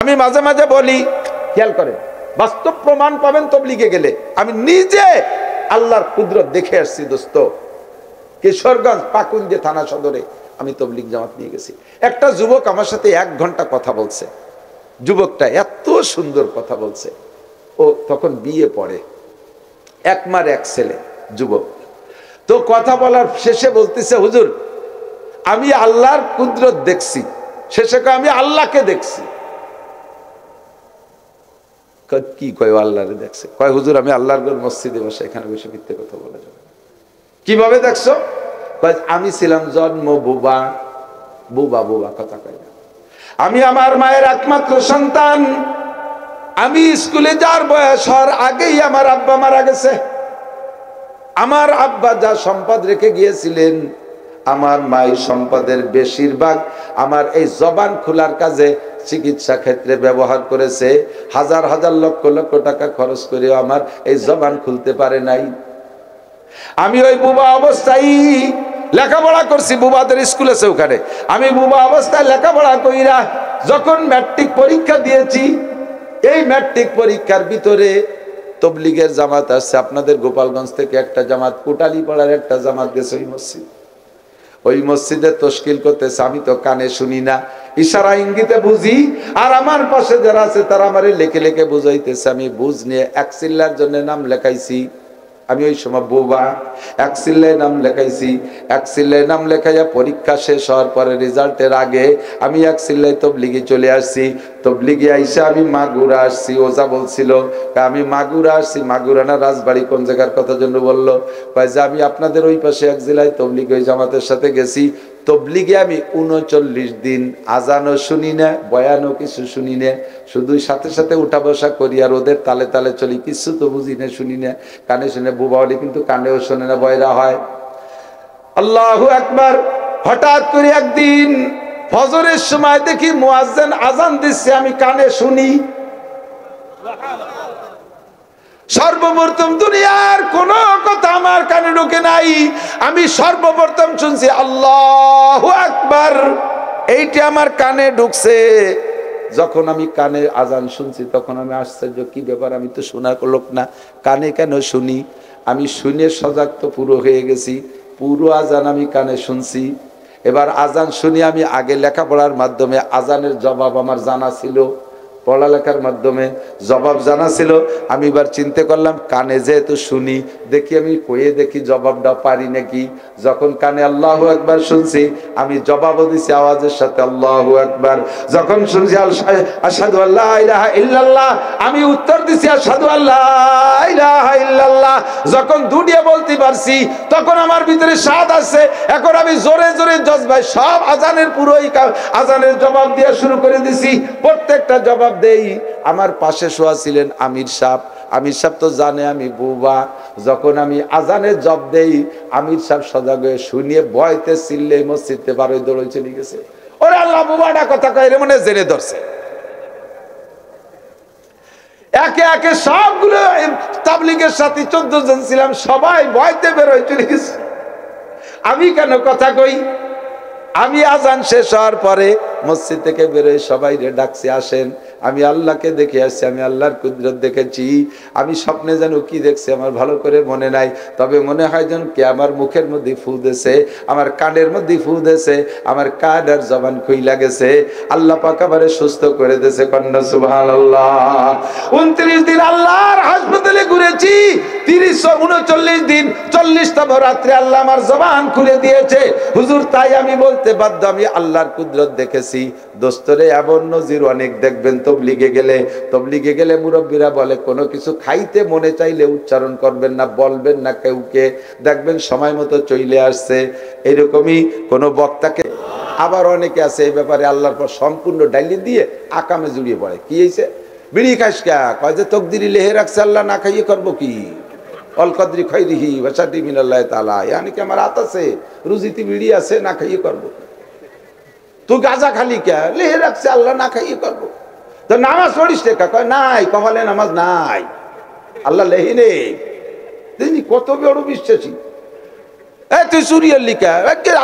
আমি মাঝে মাঝে বলি, খেয়াল করে, বাস্তব প্রমাণ পাবেন তবলিগে গেলে। আমি নিজে আল্লাহর কুদরত দেখে আসছি দোস্ত। কিশোরগঞ্জ পাকুন্দি থানা সদরে আমি তবলিগ জামাত নিয়ে গেছি। একটা যুবক আমার সাথে 1 ঘন্টা কথা বলছে। যুবকটা এত সুন্দর কথা বলছে। ও তখন বিয়ে পড়ে, 1 মার 1 ছেলে যুবক। তো কথা বলার শেষে বলতেছে, হুজুর আমি আল্লাহর কুদরত দেখছি। শেষে কয় আমি আল্লাহকে দেখছি। কি কয় আল্লাহরে দেখছে? কয় হুজুর আমি আল্লাহর মসজিদে বসে, এখানে বসে মিথ্যে কথা বলা যাবে না। কিভাবে দেখছো? আমি ছিলাম জন্ম বোবা, বোবা বোবা কথা কয় না। আমি আমার মায়ের একমাত্র সন্তান। আমি স্কুলে যাওয়ার বয়স হওয়ার আগেই আমার আব্বা মারা গেছে। আমার আব্বা যা সম্পদ রেখে গিয়েছিলেন, আমার মাই সম্পদের বেশিরভাগ আমার এই জবান খোলার কাজে, চিকিৎসা ক্ষেত্রে ব্যবহার করেছে। হাজার হাজার লক্ষ লক্ষ টাকা খরচ করেও আমার এই জবান খুলতে পারে নাই। আমি ওই বুবা অবস্থায় লেখাপড়া করছি, বুবাদের স্কুল আছে ওখানে। আমি বুবা অবস্থায় লেখাপড়া কইরা যখন ম্যাট্রিক পরীক্ষা দিয়েছি, এই ম্যাট্রিক পরীক্ষার ভিতরে তবলিগের জামাত আসছে আপনাদের গোপালগঞ্জ থেকে একটা জামাত, কোটালীপাড়ার একটা জামাত গেছে ওই মসজিদ। ওই মসজিদে তশকিল করতেছে। আমি তো কানে শুনি না, ইশারা ইঙ্গিতে বুঝি। আর আমার পাশে যারা আছে তারা আমারে লেখে লেখে বুঝাইতেছে। আমি বুঝ নিয়ে 1 চিল্লার জন্য নাম লেখাইছি। আমি ওই সময় বোবা, 1 চিল্লায় নাম লেখাইছি। 1 চিল্লায় নাম লেখাইয়া পরীক্ষা শেষ হওয়ার পরে রেজাল্টের আগে আমি 1 চিল্লায় তবলিগে চলে আসছি। তবলিগে আইসা আমি মাগুরা আসছি। ওজা বলছিল আমি মাগুরা আসছি। মাগুরা না রাজবাড়ি কোন জায়গার কথা জন্য বললো? কয় যে আমি আপনাদের ওই পাশে 1 জেলায় তবলিগ ওই জামাতের সাথে গেছি। তবলিগে আমি 39 দিন আজানও শুনি না, বয়ানও কিছু শুনি না, শুধু সাথে সাথে উঠা বসা করি আর ওদের তালে তালে চলি। কিছু তো বুঝি না, শুনি না, কানে শুনে। বুবা হলে কিন্তু কানেও শোনে না, বয়রা হয়। আল্লাহু আকবার। হঠাৎ করে একদিন ফজরের সময় দেখি মুয়াজ্জিন আজান দিচ্ছে, আমি কানে শুনি। সর্বপ্রথম দুনিয়ার কোন কথা আমার কানে ঢোকে নাই। আমি সর্বপ্রথম শুনছি আল্লাহু আকবার, এইটা আমার কানে ঢুকছে। যখন আমি কানে আজান শুনছি তখন আমি আশ্চর্য, কি ব্যাপার, আমি তো শোনার লোক না, কানে কেন শুনি? আমি শুনে সজাগ তো পুরো হয়ে গেছি। পুরো আজান আমি কানে শুনছি। এবার আজান শুনি আমি আগে লেখাপড়ার মাধ্যমে আজানের জবাব আমার জানা ছিল, পড়ালেখার মাধ্যমে জবাব জানা ছিল। আমি এবার চিন্তা করলাম কানে যেহেতু শুনি, দেখি আমি কয়ে দেখি জবাবটা পারি নাকি। যখন কানে আল্লাহু আকবার শুনছি, আমি জবাবও দিছি আওয়াজের সাথে আল্লাহু আকবার। যখন শুনছি আশহাদু আল্লা ইলাহা ইল্লাল্লাহ, আমি উত্তর দিছি আশহাদু আল্লা ইলাহা ইল্লাল্লাহ। যখন দুটিয়ে বলতে পারছি তখন আমার ভিতরে স্বাদ আছে। এখন আমি জোরে জোরে জজবায় সব আজানের পুরোই আজানের জবাব দেওয়া শুরু করে দিছি। প্রত্যেকটা জবাব দেই। আমার পাশে শোয়া ছিলেন আমির সাহেব। আমির সাহেব তো জানে আমি বুবা। যখন আমি আজানের জব দেই, আমির সাহেব সজাগ হয়ে শুনিয়ে ভয়তে চিল্লে মসজিদে বারোই দৌড়ে চলে গেছে। ওরে আল্লাহ, বুবাটা কথা কয় রে, মনে জেনে ধরছে। একে একে সবগুলো তাবলীগের সাথে 14 জন ছিলাম, সবাই ভয়তে বেরোয় চলে গেছে। আমি কেন কথা কই? আমি আজান শেষ হওয়ার পরে মসজিদ থেকে বেরোয় সবাই ডাকছে আসেন। আমি আল্লাহকে দেখে আসছি, আমি আল্লাহর কুদরত দেখেছি। আমি স্বপ্নে যেন কি দেখছি আমার ভালো করে মনে নাই, তবে মনে হয় যেন কে আমার মুখের মধ্যে ফু দিয়েছে, আমার কানের মধ্যে ফু দিয়েছে, আমার কান আর জবান খুইলা গেছে। আল্লাহ পাক আমারে সুস্থ করে দিয়েছে। কন্যা সুবহানাল্লাহ। 29 দিন আল্লাহর হাসপাতালে ঘুরেছি। 39 দিন 40তম রাত্রে আল্লাহ আমার জবান খুলে দিয়েছে। হুজুর, তাই আমি বলতে বাধ্য, আমি আল্লাহর কুদরত দেখেছি। দোস্তরে এমন নজির অনেক দেখবেন তবলিগে গেলে। তবলিগে গেলে মুরব্বীরা বলে কোনো কিছু খাইতে মনে চাইলে উচ্চারণ করবেন না, বলবেন না কাউকে, দেখবেন সময় মতো চলে আসছে। এরকমই কোন বক্তাকে। আবার অনেকে আছে এই ব্যাপারে আল্লাহর পর সম্পূর্ণ ডাইলি দিয়ে আকামে জড়িয়ে পড়ে। কি হয়েছে? বিড়ি খাস কে? কয় যে তকদিরি লেহে রাখছে আল্লাহ, না খাইয়ে করবো কি? অল কদরি খাইরিহি ওয়া শাররিহি মিনাল্লাহি তাআলা। ইয়ানি কি আমার হাত আছে, রুজিতে বিড়ি আছে, না খাইয়ে করবো। তুই গাঁজা খালি কে? লেহে রাখছে আল্লাহ, না খাইয়ে করবো। তো নামাজ পড়িস টেকা? কয় নাই, কপালে নামাজ নাই, আল্লাহ লেহি নেই। দেখি কত বড় বিশ্বাসী। তুই সুরিয়ার লিখা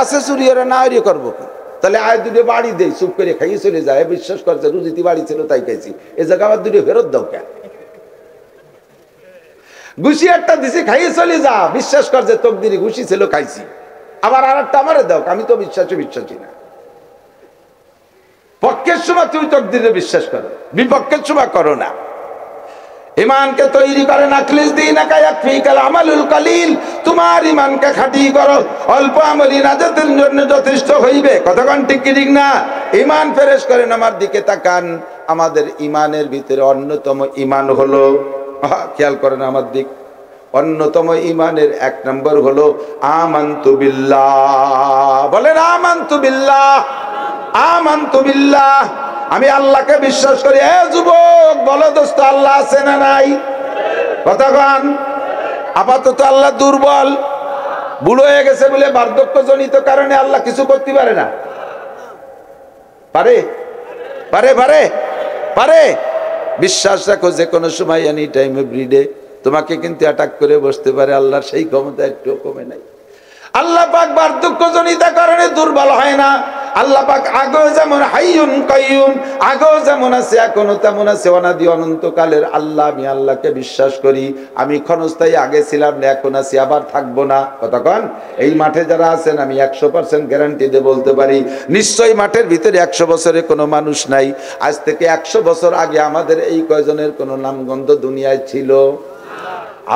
আছে, সুরিয়ার না করবো। তাহলে আয় দুটো বাড়ি দেই, চুপ করে খাইয়ে চলে যায়, বিশ্বাস করছে রুজিতে বাড়ি ছিল তাই খাইছি, এ জায়গা আবার দুটো ফেরত দাও কেন? ঘুষি একটা দিছি খাইয়ে চলে যা, বিশ্বাস করছে তকদিরে ঘুষি ছিল খাইছি, আবার আর একটা আমারে দাও, আমি তো বিশ্বাসী না। পক্ষের সময় তুমি তকদিরে বিশ্বাস করো, বিপক্ষের সময় করো না। ইমানকে তৈরি করে নাখলিস দীনাকা ইয়াকফিকাল আমালুল কালিল, তোমার ইমানকে খাঁটি করো, অল্প আমলি নাজাতের জন্য যথেষ্ট হইবে। কতক্ষণ ঠিক কি ঠিক না? ইমান ফেরেশ করেন আমার দিকে তাকান। আমাদের ইমানের ভিতরে অন্যতম ইমান হলো, খেয়াল করেন আমার দিক, অন্যতম ইমানের এক নম্বর হলো আমানতু বিল্লাহ। বলেন আমানতু বিল্লাহ, আমানতু বিল্লাহ, আমি আল্লাহকে বিশ্বাস করি। এ যুবক বলো দোস্ত, আল্লাহ আছে না নাই? কতক্ষণ? আপাতত আল্লাহ দুর্বল, বুড়ো হয়ে গেছে বলে বার্ধক্যজনিত কারণে আল্লাহ কিছু করতে পারে না। পারে পারে পারে পারে বিশ্বাস রাখো, যে কোনো সময় এনি টাইম এভরিডে তোমাকে কিন্তু অ্যাটাক করে বসতে পারে। আল্লাহর সেই ক্ষমতা একটু কমে নাই। আল্লাহ পাক বার্ধক্যজনিত কারণে দুর্বল হয় না। আল্লাহ পাক আগেও যেমন হাইয়ুন কাইয়ুম, আগেও যেমন আছে এখনো তেমন আছে, অনাদি অনন্তকালের আল্লাহ। আমি আল্লাহকে বিশ্বাস করি। আমি ক্ষণস্থায়ী, আগে ছিলাম না, এখন আছি, আবার থাকবো না। কতক্ষণ? এই মাঠে যারা আছেন আমি 100% গ্যারান্টি দিয়ে বলতে পারি, নিশ্চয়ই মাঠের ভিতরে 100 বছরে কোনো মানুষ নাই। আজ থেকে 100 বছর আগে আমাদের এই কয়জনের কোনো নামগন্ধ দুনিয়ায় ছিল?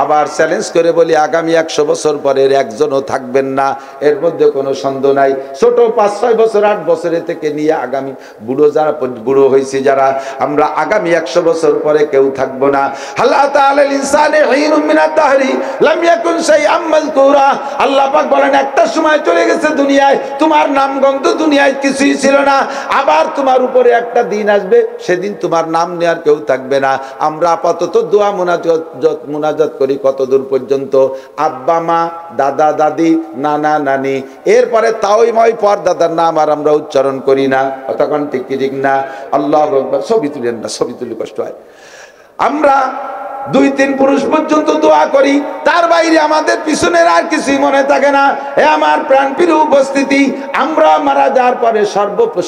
আবার চ্যালেঞ্জ করে বলি, আগামী 100 বছর পরের একজনও থাকবেন না, এর মধ্যে কোনো সন্দেহ নাই। ছোট 5-6 বছর 8 বছরের থেকে নিয়ে আগামী বুড়ো যারা বুড়ো হয়েছি যারা, আমরা আগামী 100 বছর পরে কেউ থাকবো না। হালাতা আলাল ইনসানি হিনুম মিনাদ দাহরি লাম ইয়াকুন শাইআম মাযকুরা। আল্লাহ পাক বলেন, একটা সময় চলে গেছে দুনিয়ায়, তোমার নামগন্ধ দুনিয়ায় কিছুই ছিল না। আবার তোমার উপরে একটা দিন আসবে, সেদিন তোমার নাম নেওয়ার কেউ থাকবে না। আমরা আপাতত দোয়া মুনাজাত করি কত দূর পর্যন্ত? আব্বা মা, দাদা দাদি, নানা নানি, এরপরে তাওই পর দাদার নাম আর আমরা উচ্চারণ করি না। তখন ঠিক কি ঠিক না? আল্লাহু আকবার। ছবি তুলেন না, ছবি তুলে কষ্ট হয়। আমরা 2-3 পুরুষ পর্যন্ত দোয়া করি, তার বাইরে আমাদের পিছনের আর কিছুই মনে থাকে না। এ আমার প্রাণপ্রিয় উপস্থিতি, আমরা মারা যাওয়ার পরে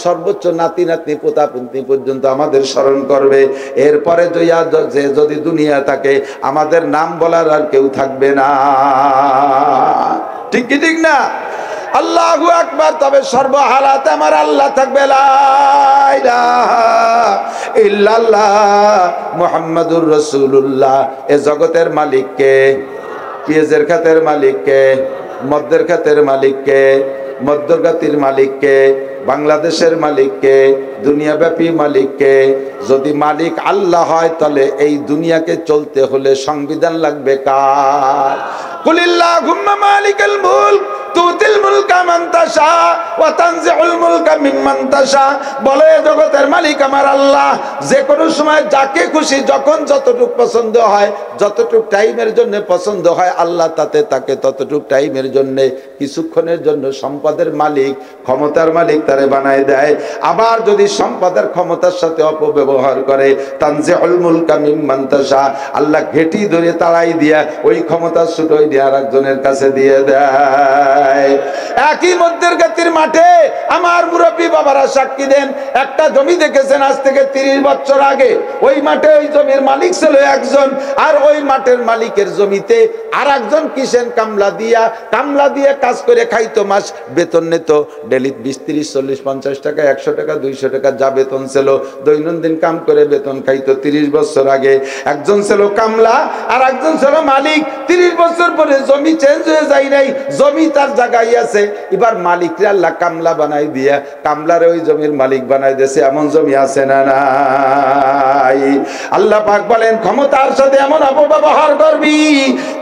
সর্বোচ্চ নাতি নাতনি পোতা পুতনি পর্যন্ত আমাদের স্মরণ করবে। এরপরে যে যদি দুনিয়া থাকে, আমাদের নাম বলার আর কেউ থাকবে না। ঠিক কি ঠিক না? আল্লাহু আকবার। তবে সর্বহালাতে আমার আল্লাহ থাকবে, লা ইলাহা ইল্লাল্লাহ মুহাম্মাদুর রাসূলুল্লাহ। এ জগতের মালিক কে? পেঁয়াজের খাতের মালিক কে? মদ্যের খাতের মালিক কে? মধ্যগাতির মালিক কে? বাংলাদেশের মালিক কে? দুনিয়াব্যাপী মালিক কে? যদি মালিক আল্লাহ হয়, তাহলে এই দুনিয়াকে চলতে হলে সংবিধান লাগবে কার? কুলিল্লাহুম্মা মালিকাল মুলক তুতিল মুলকা মান তাশা ওয়া তানজিউল মুলকা মিম্মান তাশা। বলে জগতের মালিক আমার আল্লাহ, যে কোনো সময় যাকে খুশি যখন যতটুক পছন্দ হয়, যতটুক টাইমের জন্য পছন্দ হয়, আল্লাহ তাকে ততটুক টাইমের জন্য, কিছুক্ষণের জন্য সম্পদের মালিক, ক্ষমতার মালিক তারে বানায় দেয়। আবার যদি সম্পদের ক্ষমতার সাথে অপব্যবহার করে, তানজিউল মুলকা মিম্মান তাশা, আল্লাহ ঘেটি ধরে তাড়াই দিয়া ওই ক্ষমতা ছুটোই দিয়ে আরেকজনের কাছে দিয়ে দেয়। একই মধ্যের গাতির মাঠে আমার মুরব্বী বাবারা সাক্ষী দেন, একটা জমি দেখেছেন আজ থেকে 30 বছর আগে। ওই মাঠে ওই জমির মালিক ছিল একজন, আর ওই মাঠের মালিকের জমিতে আর একজন কিষেন কামলা দিয়ে কাজ করে খাইতো, মাস বেতন নিত ডেলি 20-30-40-50 টাকা, 100 টাকা, 200 টাকা যা বেতন ছিল, দৈনন্দিন কাম করে বেতন খাইতো। 30 বছর আগে একজন ছিল কামলা আর একজন ছিল মালিক। 30 বছর পরে জমি চেঞ্জ হয়ে যায় নাই, জমি তার জায়গায় আছে। এবার মালিকরে আল্লাহ কামলা বানাই দিয়া কামলারে ওই জমির মালিক বানাই দিয়েছে। এমন জমি আছে না নাই? আল্লাহ পাক বলেন, ক্ষমতার সাথে এমন অপব্যবহার করবি,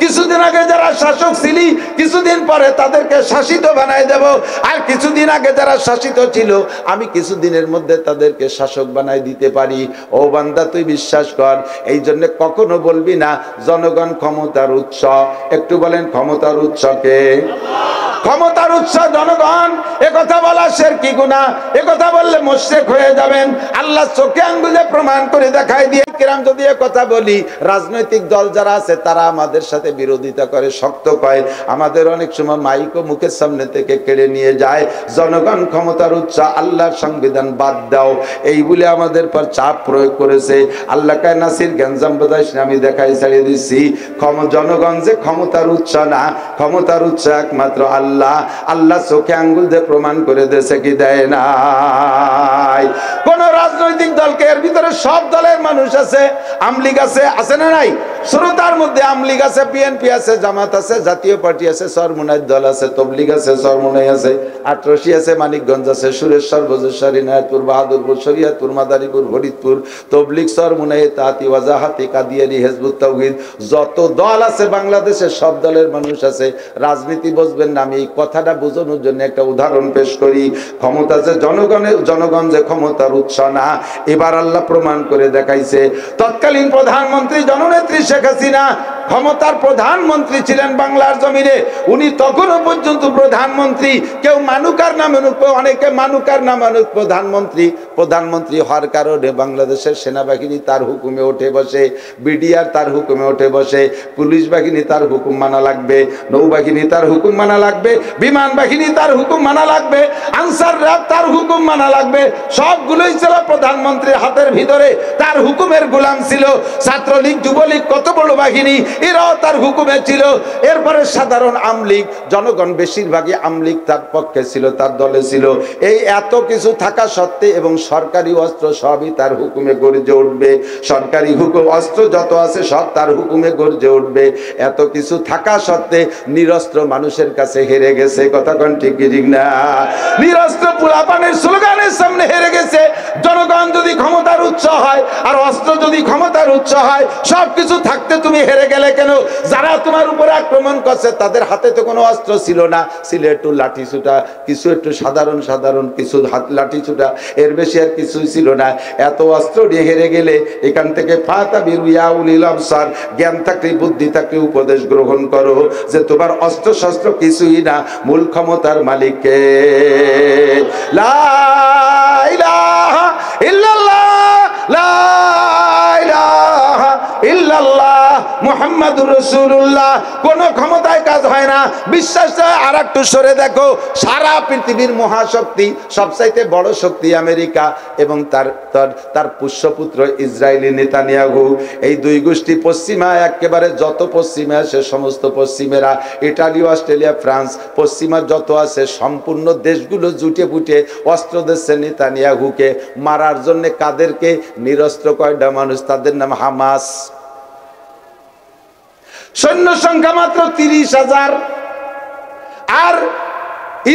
কিছুদিন আগে যারা শাসক ছিলি, কিছুদিন পরে তাদেরকে শাসিত বানাই দেব। আর কিছুদিন আগে যারা শাসিত ছিল, আমি কিছুদিনের মধ্যে তাদেরকে শাসক বানাই দিতে পারি। ও বান্দা, তুই বিশ্বাস কর। এই জন্য কখনো বলবি না জনগণ ক্ষমতার উৎস। একটু বলেন, ক্ষমতার উৎসকে? ক্ষমতার উৎস জনগণ। একথা বলা শিরকি গুনাহ, একথা বললে মুশরিক হয়ে যাবেন। আল্লাহ চোখে আঙ্গুলে প্রমাণ করে দেখায় দিয়ে কিরাম যদি কথা বলি, রাজনৈতিক দল যারা আছে তারা আমাদের সাথে বিরোধিতা করে, শক্ত কয়, আমাদের অনেক সময় মাইকও মুখের সামনে থেকে কেড়ে নিয়ে যায়। জনগণ ক্ষমতার উৎস, আল্লাহর সংবিধান বাদ দাও, এই বলে আমাদের পর চাপ প্রয়োগ করেছে। আল্লাহ কায় নাসির গঞ্জাম বদাইশ আমি দেখাই ছাড়িয়ে দিচ্ছি, জনগণ যে ক্ষমতার উৎস না, ক্ষমতার উৎস একমাত্র আল্লাহ। আল্লাহ চোখে আঙ্গুল দিয়ে প্রমাণ করে দিয়েছে কি দেয় না। কোন রাজনৈতিক দলকে, এর ভিতরে সব দলের মানুষ আছে, আমলিগ আছে, আছে না নাই? শ্রোতার মধ্যে আমলিগ আছে, বিএনপি আছে, জামাত আছে, জাতীয় পার্টি আছে, সরমুনাই দল আছে, তবলিগ আছে, সরমুনাই আছে, আটরশি আছে, মানিকগঞ্জ আছে, সুরেশ্বর, বজেশ্বর, ইনায়তপুর, বাহাদুরপুর, শরিয়াতপুর, মাদারীপুর, ফরিদপুর, তবলিগ, সরমুনাই, তাঁতি, ওয়াজাহাতি, কাদিয়ানি, হিজবুত তাওহীদ, যত দল আছে বাংলাদেশে সব দলের মানুষ আছে। রাজনীতি বুঝবেন না, আমি এই কথাটা বোঝানোর জন্য একটা উদাহরণ পেশ করি। ক্ষমতা যে জনগণের, জনগণ যে ক্ষমতার উৎস না, এবার আল্লাহ প্রমাণ করে দেখাইছে। তৎকালীন প্রধানমন্ত্রী জননেত্রী শেখ হাসিনা ক্ষমতার প্রধানমন্ত্রী ছিলেন বাংলার জমিনে। উনি তখনও পর্যন্ত প্রধানমন্ত্রী, কেউ মানুক আর না মানুক, অনেকে মানুক আর না মানুক, প্রধানমন্ত্রী হওয়ার কারণে বাংলাদেশের সেনাবাহিনী তার হুকুমে উঠে বসে, বিডিআর তার হুকুমে উঠে বসে, পুলিশ বাহিনী তার হুকুম মানা লাগবে, নৌবাহিনী তার হুকুম মানা লাগবে, বিমান বাহিনী তার হুকুম মানা লাগবে, আনসার রাত তার হুকুম মানা লাগবে। সবগুলোই ছিল প্রধানমন্ত্রীর হাতের ভিতরে, তার হুকুমের গোলাম ছিল। ছাত্রলীগ, যুবলীগ, কত বড় বাহিনী, এরাও তার হুকুমে ছিল। এরপরে সাধারণ আমলীগ, জনগণ বেশিরভাগই আমলীগ তার পক্ষে ছিল, তার দলে ছিল। এই এত কিছু থাকা সত্ত্বে এবং সরকারি অস্ত্র সবই তার হুকুমে গর্জে উঠবে, সরকারি হুকুম অস্ত্র যত আছে সব তার হুকুমে গর্জে উঠবে। এত কিছু থাকা সত্ত্বে নিরস্ত্র মানুষের কাছে হেরে গেছে। কথা কোন ঠিক না? নিরস্ত্র পোলাপানের স্লোগানের সামনে হেরে গেছে। জনগণ যদি ক্ষমতার উৎস হয় আর অস্ত্র যদি ক্ষমতার উৎস হয়, সবকিছু থাকতে তুমি হেরে গেলে কেন? যারা তোমার উপরে আক্রমণ করছে তাদের হাতে তো কোনো অস্ত্র ছিল না, ছিল একটু লাঠি ছুটা, কিছু একটু সাধারণ সাধারণ কিছু হাত লাঠি ছুটা, এর বেশি আর কিছুই ছিল না। এত অস্ত্র নিয়ে হেরে গেলে এখান থেকে জ্ঞান থাকলে, বুদ্ধি থাকলে উপদেশ গ্রহণ করো যে তোমার অস্ত্র শস্ত্র কিছুই না, মূল ক্ষমতার মালিককে। লা ইলাহা ইল্লাল্লাহ, লা ইলাহা ইল্লাল্লাহ মুহাম্মাদুর রাসূলুল্লাহ। কোন ক্ষমতায় কাজ হয় না। বিশ্বাস আর একটু সরে দেখো, সারা পৃথিবীর মহাশক্তি, সবচাইতে বড় শক্তি আমেরিকা এবং তার পুষ্যপুত্র ইসরায়েলি নেতানিয়াহু। এই দুই গোষ্ঠী পশ্চিমা, একেবারে যত পশ্চিমে আসে সমস্ত পশ্চিমেরা, ইটালি, অস্ট্রেলিয়া, ফ্রান্স, পশ্চিমা যত আছে সম্পূর্ণ দেশগুলো জুটে ফুটে অস্ত্র দিচ্ছে নেতানিয়াহুকে মারার জন্য। কাদেরকে? নিরস্ত্র কয়টা মানুষ, তাদের নাম হামাস। সৈন্য সংখ্যা মাত্র 30,000। আর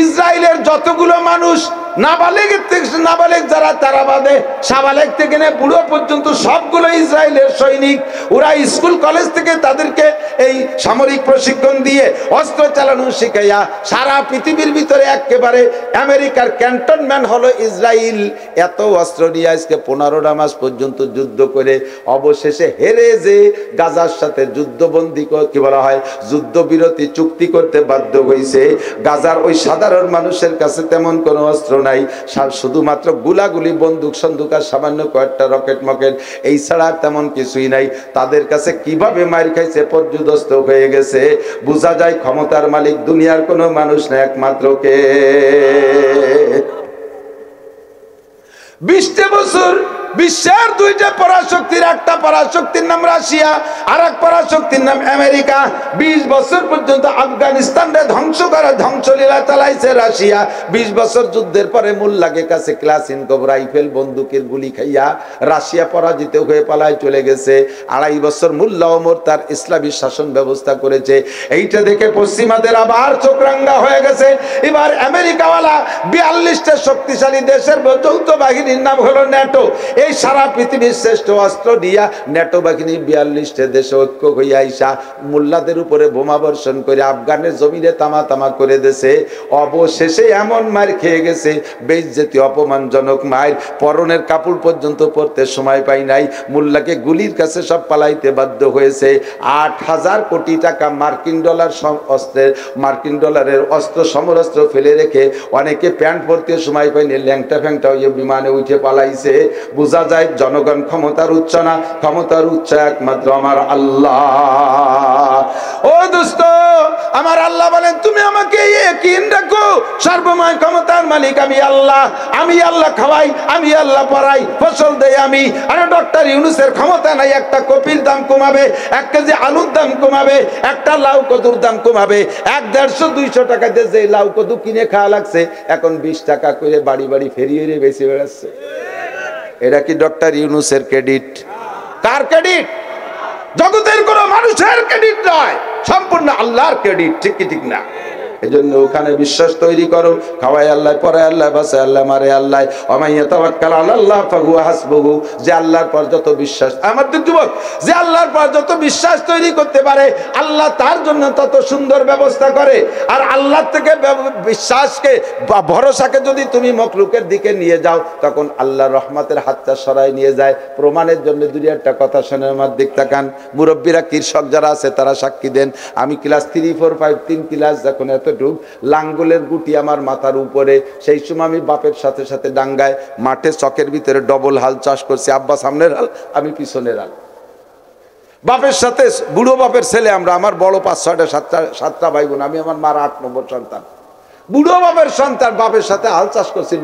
ইসরায়েলের যতগুলো মানুষ, নাবালেগ যারা তারা বাদে, সাবালেগ থেকে নিয়ে বুড়ো পর্যন্ত সবগুলো ইসরায়েলের সৈনিক। ওরা স্কুল কলেজ থেকে তাদেরকে এই সামরিক প্রশিক্ষণ দিয়ে অস্ত্র চালানো শিখাইয়া সারা পৃথিবীর ভিতরে একেবারে আমেরিকার ক্যান্টনমেন্ট হলো ইসরায়েল। এত অস্ত্র নিয়ে আজকে 15টা মাস পর্যন্ত যুদ্ধ করে অবশেষে হেরে যে গাজার সাথে যুদ্ধবন্দী, কি বলা হয়, যুদ্ধবিরতি চুক্তি করতে বাধ্য হয়েছে। গাজার ওই সাধারণ মানুষের কাছে তেমন কোনো অস্ত্র নাই, শুধুমাত্র গুলাগুলি, বন্দুক সন্দুক আর সামান্য কয়েকটা রকেট মকেট, এই ছাড়া তেমন কিছুই নাই। তাদের কাছে কিভাবে মার খাইছে, পর্যুদস্ত হয়ে গেছে। বোঝা যায় ক্ষমতার মালিক দুনিয়ার কোনো মানুষ না, একমাত্র কে? 20 বছর বিশ্বের দুইটা পরাশক্তির, একটা পরাশক্তির নাম রাশিয়া আর এক পরাশক্তির নাম আমেরিকা। 20 বছর পর্যন্ত আফগানিস্তানকে ধ্বংস করা ধ্বংসলীলা চালাইছে রাশিয়া। 20 বছর যুদ্ধের পরে মোল্লাকে কাছে ক্লাসিনকভ রাইফেল বন্দুকের গুলি খাইয়া রাশিয়া পরাজিত হয়ে পালায় চলে গেছে। 2.5 বছর মোল্লা ওমর তার ইসলামী শাসন ব্যবস্থা করেছে। এইটা দেখে পশ্চিমাদের আবার চোখ রাঙ্গা হয়ে গেছে। এবার আমেরিকাওয়ালা 42টা শক্তিশালী দেশের যৌথ বাহিনীর নাম হলো ন্যাটো। এই সারা পৃথিবীর শ্রেষ্ঠ অস্ত্র দিয়া ন্যাটো বাহিনী 42টা দেশে ঐক্য হইয়া আইসা মোল্লাদের উপরে বোমা বর্ষণ করে আফগানের জমিনে তামা তামা করে দিয়েছে। অবশেষে এমন মার খেয়ে গেছে, বেইজ্জতি, অপমানজনক মার, পরনের কাপড় পর্যন্ত পরতে সময় পাই নাই। মোল্লাকে গুলির কাছে সব পালাইতে বাধ্য হয়েছে। 8,000 কোটি টাকা মার্কিন ডলারের অস্ত্র সমরাস্ত্র ফেলে রেখে অনেকে প্যান্ট পরতে সময় পায়নি, ল্যাংটা ফ্যাংটা হয়ে বিমানে উঠে পালাইছে। বোঝা যায় জনগণ ক্ষমতার উচ্চ না, ক্ষমতার উচ্চ একমাত্র আমার আল্লাহ। ও দোস্ত, আমার আল্লাহ বলেন তুমি আমাকে ইয়াকিন রাখো, সর্বময় ক্ষমতার মালিক আমি আল্লাহ। আমি আল্লাহ খাওয়াই, আমি আল্লাহ পড়াই, ফসল দেই আমি। আরে ডক্টর ইউনূসের ক্ষমতা নাই একটা কপির দাম কমাবে, 1 কেজি আলুর দাম কমাবে, একটা লাউ কদুর দাম কমাবে। 100-150-200 টাকা দিয়ে যে লাউ কদু কিনে খাওয়া লাগছে, এখন 20 টাকা করে বাড়ি বাড়ি ফেরিয়ে বেশি বেড়াচ্ছে। এটা কি ডক্টর ইউনূসের ক্রেডিট? কার ক্রেডিট? জগতের কোন মানুষের ক্রেডিট নয়, সম্পূর্ণ আল্লাহর ক্রেডিট। ঠিক কি ঠিক না? এই জন্য ওখানে বিশ্বাস তৈরি করো, খাওয়াই আল্লাহ, পরে আল্লাহ, বাসে আল্লাহ, মারে আল্লাহ। ওমাই ইয়াতাওয়াক্কাল আলাল্লাহ ফাহুয়া হাসবুহু। যে আল্লাহর পর যত বিশ্বাস, আমার যুবক, যে আল্লাহর পর যত বিশ্বাস তৈরি করতে পারে, আল্লাহ তার জন্য তত সুন্দর ব্যবস্থা করে। আর আল্লাহ থেকে বিশ্বাসকে বা ভরসাকে যদি তুমি মখলুকের দিকে নিয়ে যাও, তখন আল্লাহর রহমতের হাতটা সরাই নিয়ে যায়। প্রমাণের জন্য দুই একটা কথা শুনে আমার দিক তাকান। মুরব্বীরা, কৃষক যারা আছে তারা সাক্ষী দেন। আমি ক্লাস 3, 4, 5 3 ক্লাস যখন এতটুক লাঙ্গলের গুটি আমার মাথার উপরে, সেই সময় আমি বাপের সাথে সাথে ডাঙ্গায় মাঠে চকের ভিতরে ডবল হাল চাষ করছি। আব্বা সামনের হাল, আমি পিছনের হাল। বাপের সাথে, বুড়ো বাপের ছেলে আমরা, আমার বড় 5, 6, 7টা ভাই বোন, আমি আমার মার 8 নম্বর সন্তান। বুড়ো বাপের সন্তান, বাপের সাথে হাল চাষ করছি।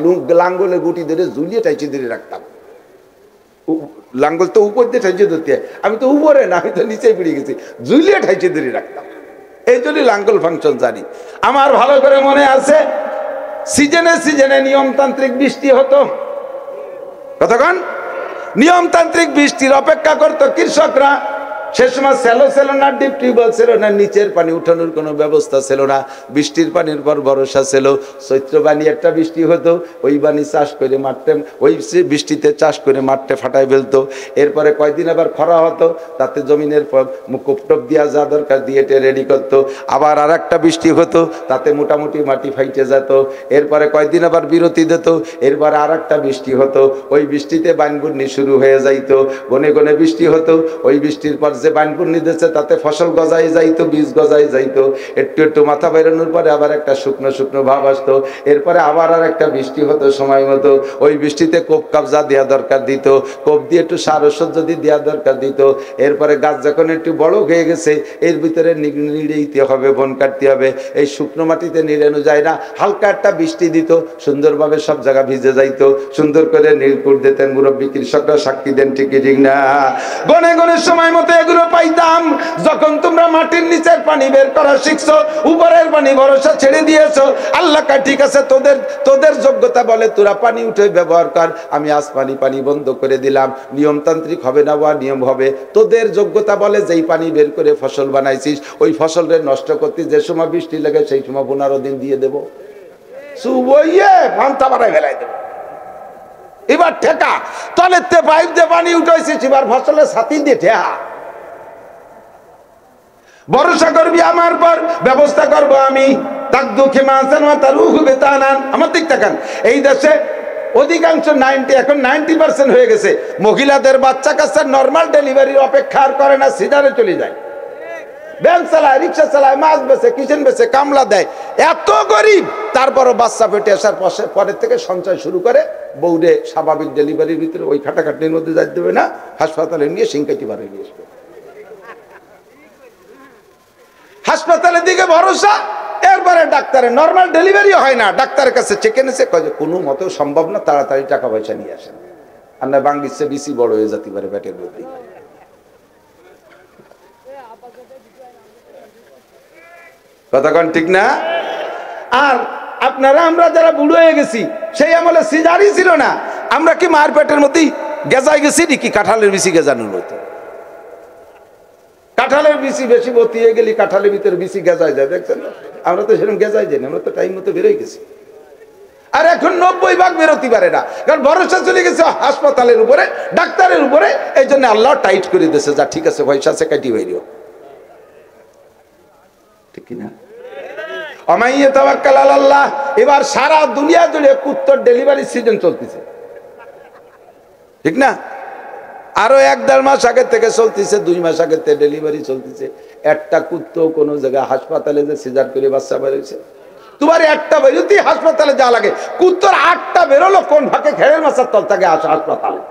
লাঙ্গলের গুটি ধরে ঝুলিয়ে টাইচি ধরে রাখতাম। লাঙ্গল তো উপর দিয়ে ঠাইচে ধরতে, আমি তো উপরে না, আমি তো নিচে পড়ে গেছি, ঝুলিয়ে ঠাইচে ধরে রাখতাম। এই জন্য লাঙ্গল ফাংশন জানি। আমার ভালো করে মনে আছে, সিজনে সিজনে নিয়মতান্ত্রিক বৃষ্টি হতো। কতক্ষণ নিয়মতান্ত্রিক বৃষ্টির অপেক্ষা করতো কৃষকরা। সে সময় সেলো ছিল না, ডিপ টিউবওয়েল ছিল না, নিচের পানি উঠানোর কোনো ব্যবস্থা ছিল না। বৃষ্টির পানির পর ভরসা ছিল। চৈত্র বাণী একটা বৃষ্টি হতো, ওই বাণী চাষ করে মারতে, ওই বৃষ্টিতে চাষ করে মারতে ফাটাই ফেলতো। এরপরে কয়দিন আবার খরা হতো, তাতে জমিনের কোপটপ দিয়া যা দরকার দিয়ে রেডি করতো। আবার আর একটা বৃষ্টি হতো, তাতে মোটামুটি মাটি ফাইটে যেত। এরপরে কয়দিন আবার বিরতি দিত, এরপরে আর একটা বৃষ্টি হতো, ওই বৃষ্টিতে বাইনবুর্নি শুরু হয়ে যাইতো। গনে গনে বৃষ্টি হতো, ওই বৃষ্টির পর যে বাইনবুর্নি দিচ্ছে তাতে ফসল গজাই যাইতো, বীজ গজাই যাইতো। একটু একটু মাথা বেরোনোর পরে আবার একটা শুকনো শুকনো ভাব আসতো। এরপরে আবার আর একটা বৃষ্টি হতো সময় মতো, ওই বৃষ্টিতে কোপ কাবজা দেওয়া দরকার দিত, কোপ দিয়ে একটু সার ওষুধ যদি দেওয়া দরকার দিত। এরপরে গাছ যখন একটু বড় হয়ে গেছে, এর ভিতরে নিড়েইতে হবে, বন কাটতে হবে। এই শুকনো মাটিতে নিড়ানো যায় না, হালকা একটা বৃষ্টি দিত, সুন্দরভাবে সব জায়গা ভিজে যাইতো, সুন্দর করে নীলকুট দিতেন। মুরব্বী কৃষকরা সাক্ষী দেন, ঠিক ঠিক না? গনে গনে সময় মতো এগুলো পাইতাম। যখন তোমরা মাটির নিচের পানি বের করা শিখছো, উপরের পানি ভরসা ছেড়ে দিয়েছো, আল্লাহ কা ঠিক আছে, তোদের যোগ্যতা বলে তোরা পানি উঠে ব্যবহার কর, আমি আজ পানি বন্ধ করে দিলাম। নিয়মতান্ত্রিক হবে না, বা নিয়ম হবে। তোদের যোগ্যতা বলে যেই পানি বের করে ফসল বানাইছিস, ওই ফসলের নষ্ট করতে যে সময় বৃষ্টি লাগে, সেই সময় 15 দিন দিয়ে দেবো, সুবইয়ে ভান্তা বানাই ফেলাই দেবো। এবার ঠেকা তলেতে পাইপ দিয়ে পানি উঠাইছিস, এবার ফসলের ছাতি দিয়ে ঠেহা। ভরসা করবি আমার পর, ব্যবস্থা করবো আমি। তাক দুঃখে মাসান তার রুহবে তানান। আমার দিক তাকান, এই দেশে অধিকাংশ 90, এখন 90% হয়ে গেছে, মহিলাদের বাচ্চা কাচ্চার নর্মাল ডেলিভারির অপেক্ষা আর করে না, সিজারে চলে যায়। ভ্যান চালায়, রিক্সা চালায়, মাছ বেচে, কিচেন বেচে, কামলা দেয়, এত গরিব, তারপরও বাচ্চা পেটে আসার পরের থেকে সঞ্চয় শুরু করে। বউরে স্বাভাবিক ডেলিভারির ভিতরে ওই খাটাখাটির মধ্যে যাইতে দেবে না, হাসপাতালে নিয়ে সিংকাইটি বাড়ি নিয়ে আসবে। হাসপাতালের দিকে ভরসা। এরপরে ডাক্তারের নর্মাল ডেলিভারিও হয় না, ডাক্তারের কাছে চেকে নেছে, কোনো মতেও সম্ভব না, তাড়াতাড়ি টাকা পয়সা নিয়ে আসেন, আর না বাংলিশে বেশি বড় হয়ে যেতে পারে পেটের মধ্যে। কতক্ষণ ঠিক না? আর আপনারা, আমরা যারা বুড়ো হয়ে গেছি, সেই আমলে সিজারই ছিল না, আমরা কি মার পেটের মধ্যেই গেজাই গেছি নাকি? কাঁঠালের বিচি গেজানোর মতো। কাঁঠালের বিচি বেশি বতিয়ে গেলি কাঁঠালের ভিতরে বিচি গেজাই যায়, দেখছেন? আমরা তো সেরকম গেজাই যাই না, আমরা তো টাইম মতো বেরোয় গেছি। আর এখন 90% বেরোতে পারে না, কারণ ভরসা চলে গেছে হাসপাতালের উপরে, ডাক্তারের উপরে। এই জন্য আল্লাহ টাইট করে দিয়েছে, যা ঠিক আছে পয়সা আছে কাটি বাইরিও, ঠিক কিনা? আমাইয়া তাওয়াক্কাল আলাল্লাহ। এবার সারা দুনিয়া জুড়ে কুত্তর ডেলিভারি সিজন চলতেছে, ঠিক না? আরো 1-1.5 মাস আগে থেকে চলতেছে, 2 মাস আগে থেকে ডেলিভারি চলতেছে। একটা কুত্তো কোনো জায়গায় হাসপাতালে যে সিজার করে বাচ্চা বেরোচ্ছে, তোমার একটা বেরোতেই হাসপাতালে যাওয়া লাগে। কুত্তর 8টা বেরোলো কোন ফাঁকে, খেড়ের মাথার তল থেকে আসে হাসপাতালে।